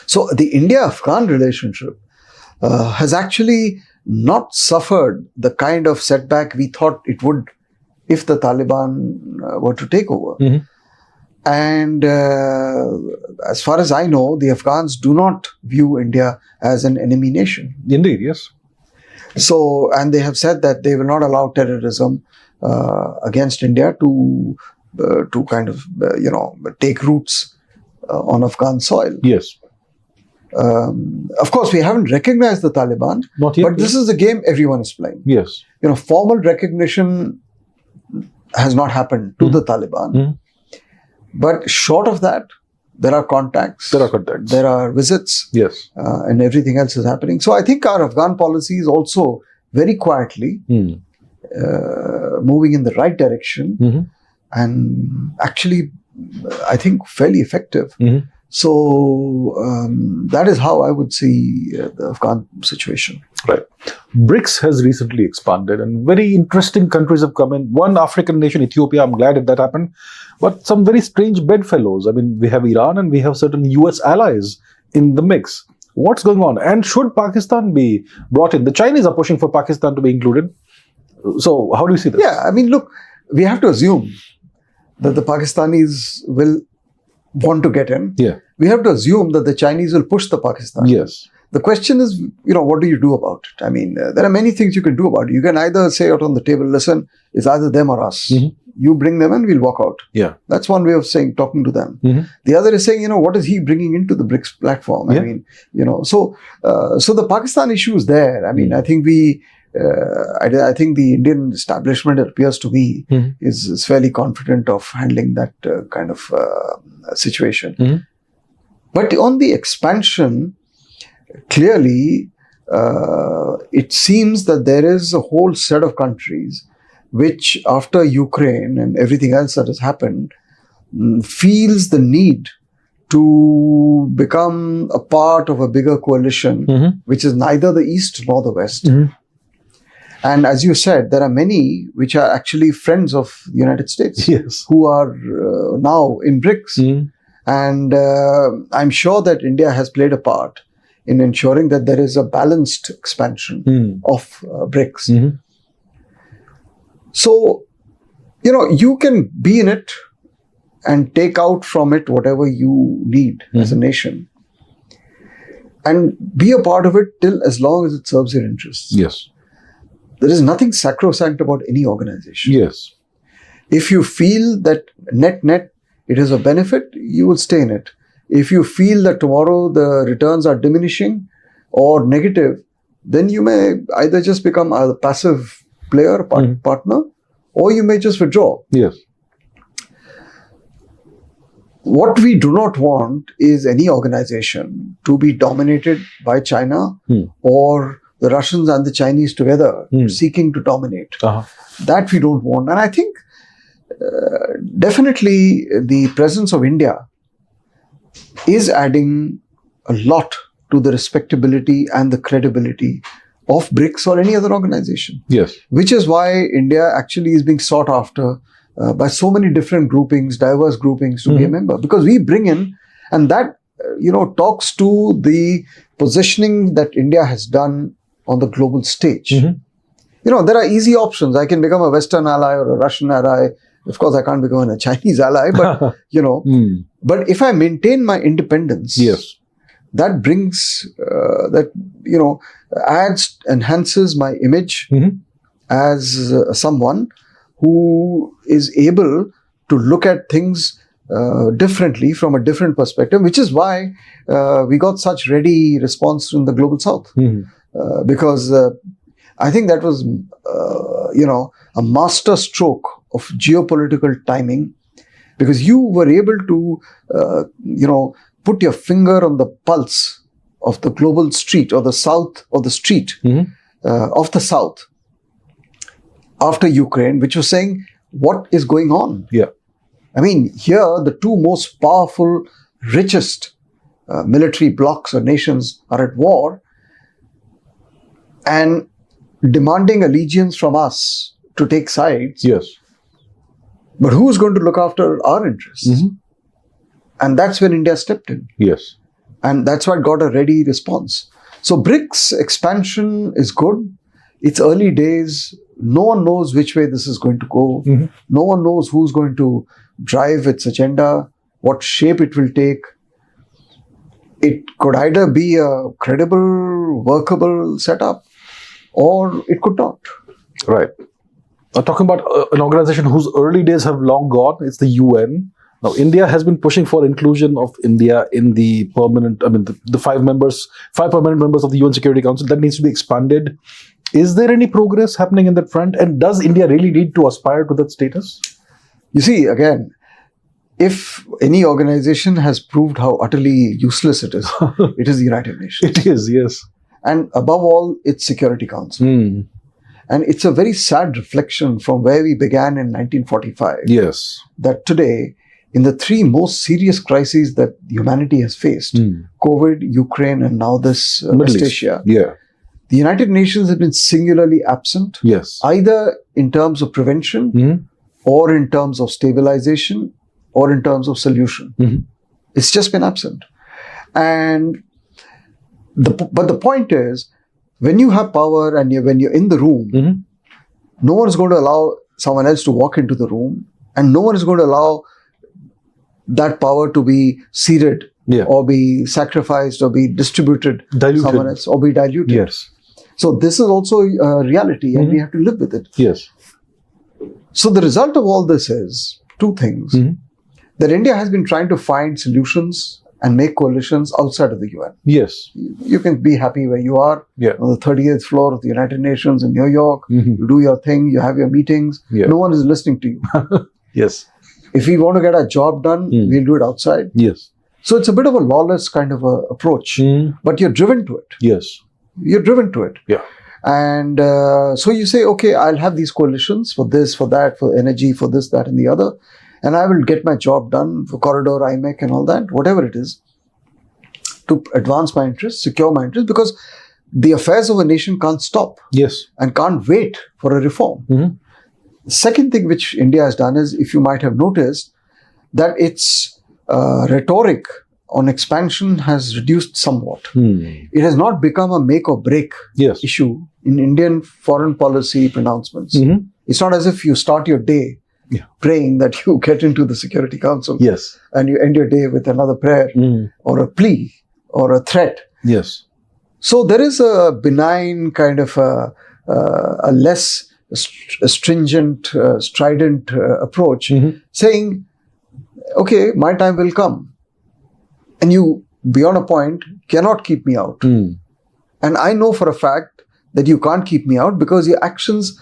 Speaker 2: So the India-Afghan relationship has actually not suffered the kind of setback we thought it would if the Taliban were to take over. And as far as I know, the Afghans do not view India as an enemy nation.
Speaker 1: Indeed, yes.
Speaker 2: So, and they have said that they will not allow terrorism against India to kind of, take roots on Afghan soil.
Speaker 1: Yes.
Speaker 2: Of course, we haven't recognized the Taliban,
Speaker 1: Not yet.
Speaker 2: but this is the game everyone is playing.
Speaker 1: Yes.
Speaker 2: Formal recognition has not happened to the Taliban. But short of that, there are contacts. There are visits.
Speaker 1: Yes.
Speaker 2: And everything else is happening. So I think our Afghan policy is also very quietly moving in the right direction and actually, I think, fairly effective. So that is how I would see the Afghan situation.
Speaker 1: Right. BRICS has recently expanded and very interesting countries have come in. One African nation, Ethiopia, I'm glad that happened. But some very strange bedfellows. I mean, we have Iran and we have certain US allies in the mix. What's going on? And should Pakistan be brought in? The Chinese are pushing for Pakistan to be included. So how do you see this?
Speaker 2: Yeah, I mean, look, we have to assume that the Pakistanis will want to get in.
Speaker 1: Yeah.
Speaker 2: We have to assume that the Chinese will push the Pakistanis.
Speaker 1: Yes.
Speaker 2: The question is, what do you do about it? I mean, there are many things you can do about it. You can either say out on the table, listen, it's either them or us. You bring them in, we'll walk out.
Speaker 1: Yeah.
Speaker 2: That's one way of talking to them. The other is saying, what is he bringing into the BRICS platform?
Speaker 1: Yeah.
Speaker 2: I mean, so the Pakistan issue is there. I mean, I think I think the Indian establishment, it appears to me, is fairly confident of handling that kind of situation. But on the expansion, clearly, it seems that there is a whole set of countries which, after Ukraine and everything else that has happened, feels the need to become a part of a bigger coalition, which is neither the East nor the West. And as you said, there are many which are actually friends of the United States, who are now in BRICS. And I'm sure that India has played a part in ensuring that there is a balanced expansion of BRICS. So, you can be in it and take out from it whatever you need as a nation. And be a part of it till as long as it serves your interests.
Speaker 1: Yes.
Speaker 2: There is nothing sacrosanct about any organization.
Speaker 1: Yes.
Speaker 2: If you feel that net it is a benefit, you will stay in it. If you feel that tomorrow the returns are diminishing or negative, then you may either just become a passive player, partner, or you may just withdraw.
Speaker 1: Yes.
Speaker 2: What we do not want is any organization to be dominated by China or the Russians and the Chinese together seeking to dominate. That we don't want. And I think definitely the presence of India is adding a lot to the respectability and the credibility of BRICS or any other organization.
Speaker 1: Yes.
Speaker 2: Which is why India actually is being sought after by so many different groupings, diverse groupings to be a member. Because we bring in, and that, talks to the positioning that India has done on the global stage. There are easy options. I can become a Western ally or a Russian ally. Of course, I can't become a Chinese ally, but, but if I maintain my independence,
Speaker 1: yes,
Speaker 2: that brings, enhances my image as someone who is able to look at things differently from a different perspective, which is why we got such ready response in the Global South. Because I think that was, a master stroke of geopolitical timing, because you were able to, put your finger on the pulse of the global street or the south or the street of the South after Ukraine, which was saying, what is going on?
Speaker 1: Yeah.
Speaker 2: I mean, here, the two most powerful, richest military blocs or nations are at war and demanding allegiance from us to take sides.
Speaker 1: Yes.
Speaker 2: But who's going to look after our interests? And that's when India stepped in.
Speaker 1: Yes.
Speaker 2: And that's why it got a ready response. So BRICS expansion is good. It's early days. No one knows which way this is going to go. No one knows who's going to drive its agenda, what shape it will take. It could either be a credible, workable setup, or it could not.
Speaker 1: Right. Talking about an organization whose early days have long gone, it's the UN. Now, India has been pushing for inclusion of India in the permanent, the five permanent members of the UN Security Council. That needs to be expanded. Is there any progress happening in that front? And does India really need to aspire to that status?
Speaker 2: You see, again, if any organization has proved how utterly useless it is, it is the United Nations.
Speaker 1: It is, yes.
Speaker 2: And above all, its Security Council. And it's a very sad reflection from where we began in 1945.
Speaker 1: Yes.
Speaker 2: That today, in the three most serious crises that humanity has faced, COVID, Ukraine, and now this West Asia, the United Nations has been singularly absent.
Speaker 1: Yes.
Speaker 2: Either in terms of prevention, or in terms of stabilization, or in terms of solution. It's just been absent. And but the point is, when you have power and when you're in the room, no one is going to allow someone else to walk into the room, and no one is going to allow that power to be ceded or be sacrificed or be distributed to someone else or be diluted.
Speaker 1: Yes.
Speaker 2: So this is also a reality, and we have to live with it.
Speaker 1: Yes.
Speaker 2: So the result of all this is two things. That India has been trying to find solutions and make coalitions outside of the UN.
Speaker 1: Yes.
Speaker 2: You can be happy where you are, on the 38th floor of the United Nations in New York. You do your thing, you have your meetings. No one is listening to you.
Speaker 1: Yes.
Speaker 2: If we want to get our job done, we'll do it outside.
Speaker 1: Yes.
Speaker 2: So it's a bit of a lawless kind of a approach, but you're driven to it.
Speaker 1: Yes.
Speaker 2: You're driven to it.
Speaker 1: Yeah.
Speaker 2: And so you say, okay, I'll have these coalitions for this, for that, for energy, for this, that, and the other. And I will get my job done for corridor, IMEC and all that, whatever it is, to advance my interests, secure my interests, because the affairs of a nation can't stop.
Speaker 1: Yes.
Speaker 2: And can't wait for a reform. The second thing which India has done is, if you might have noticed, that its rhetoric on expansion has reduced somewhat. It has not become a make or break issue in Indian foreign policy pronouncements. It's not as if you start your day praying that you get into the Security Council.
Speaker 1: Yes.
Speaker 2: And you end your day with another prayer or a plea or a threat.
Speaker 1: Yes.
Speaker 2: So there is a benign kind of a less stringent, strident approach saying, okay, my time will come. And you, beyond a point, cannot keep me out. And I know for a fact that you can't keep me out because your actions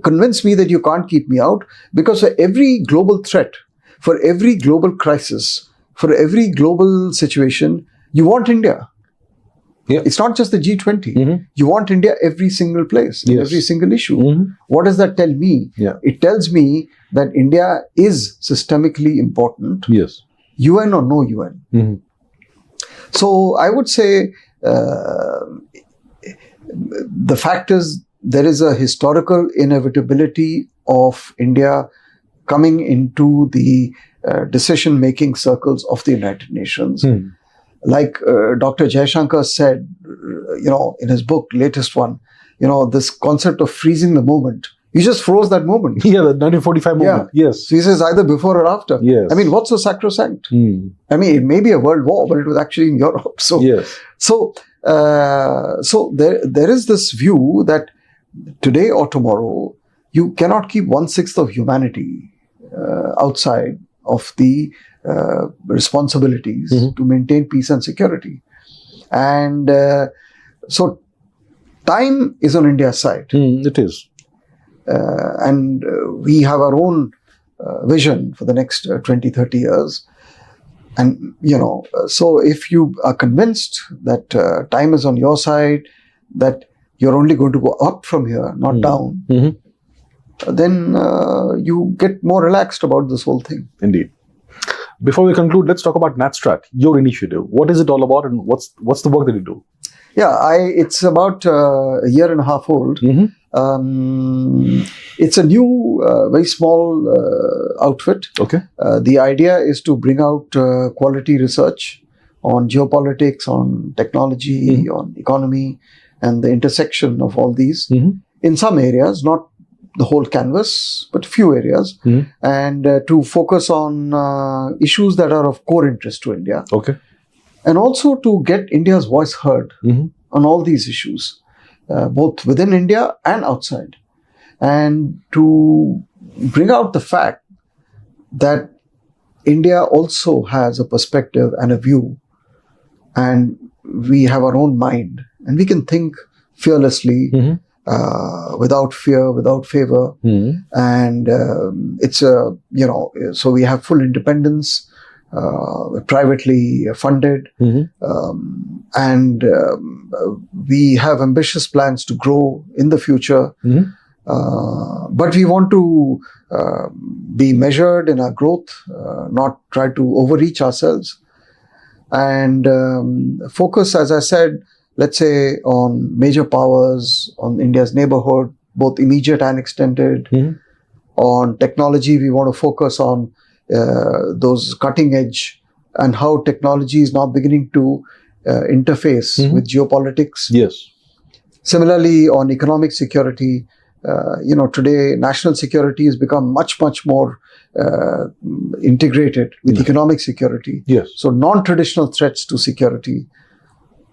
Speaker 2: convince me that you can't keep me out, because for every global threat, for every global crisis, for every global situation, you want India.
Speaker 1: Yeah.
Speaker 2: It's not just the G20. You want India every single place, in every single issue. What does that tell me? It tells me that India is systemically important.
Speaker 1: Yes.
Speaker 2: UN or no UN. So I would say the fact is there is a historical inevitability of India coming into the decision-making circles of the United Nations. Like Dr. Jaishankar said, in his book, latest one, this concept of freezing the moment. You just froze that moment.
Speaker 1: Yeah, the 1945 moment. Yes.
Speaker 2: So he says either before or after.
Speaker 1: Yes.
Speaker 2: I mean, what's so sacrosanct? I mean, it may be a world war, but it was actually in Europe. So, so there is this view that today or tomorrow, you cannot keep 1/6 of humanity outside of the responsibilities to maintain peace and security. And so time is on India's side.
Speaker 1: It is.
Speaker 2: And we have our own vision for the next 20, 30 years. And, so if you are convinced that time is on your side, that you're only going to go up from here, not down, then you get more relaxed about this whole thing.
Speaker 1: Indeed. Before we conclude, let's talk about NatStrat, your initiative. What is it all about, and what's the work that you do?
Speaker 2: Yeah, it's about a year and a half old. It's a new, very small outfit.
Speaker 1: Okay.
Speaker 2: The idea is to bring out quality research on geopolitics, on technology, on economy, and the intersection of all these in some areas, not the whole canvas, but few areas, and to focus on issues that are of core interest to India.
Speaker 1: Okay.
Speaker 2: And also to get India's voice heard on all these issues, both within India and outside. And to bring out the fact that India also has a perspective and a view, and we have our own mind, and we can think fearlessly, without fear, without favor. And it's so we have full independence, privately funded, and we have ambitious plans to grow in the future. But we want to be measured in our growth, not try to overreach ourselves, and focus, as I said, let's say, on major powers, on India's neighborhood, both immediate and extended. On technology, we want to focus on those cutting edge and how technology is now beginning to interface with geopolitics.
Speaker 1: Yes.
Speaker 2: Similarly, on economic security, today national security has become much more integrated with economic security.
Speaker 1: Yes.
Speaker 2: So non-traditional threats to security.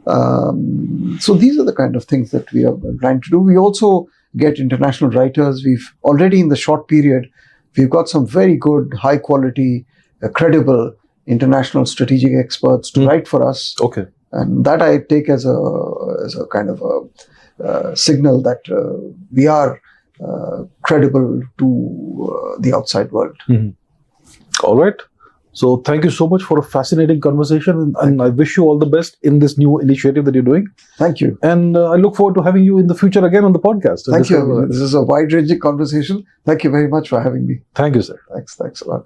Speaker 2: So these are the kind of things that we are trying to do. We also get international writers. We've already, in the short period, we've got some very good, high quality, credible international strategic experts to write for us.
Speaker 1: Okay.
Speaker 2: And that I take as a kind of a signal that we are credible to the outside world.
Speaker 1: All right. So thank you so much for a fascinating conversation, and I wish you all the best in this new initiative that you're doing.
Speaker 2: Thank you.
Speaker 1: And I look forward to having you in the future again on the podcast.
Speaker 2: Thank you. This is a wide-ranging conversation. Thank you very much for having me.
Speaker 1: Thank you, sir.
Speaker 2: Thanks a lot.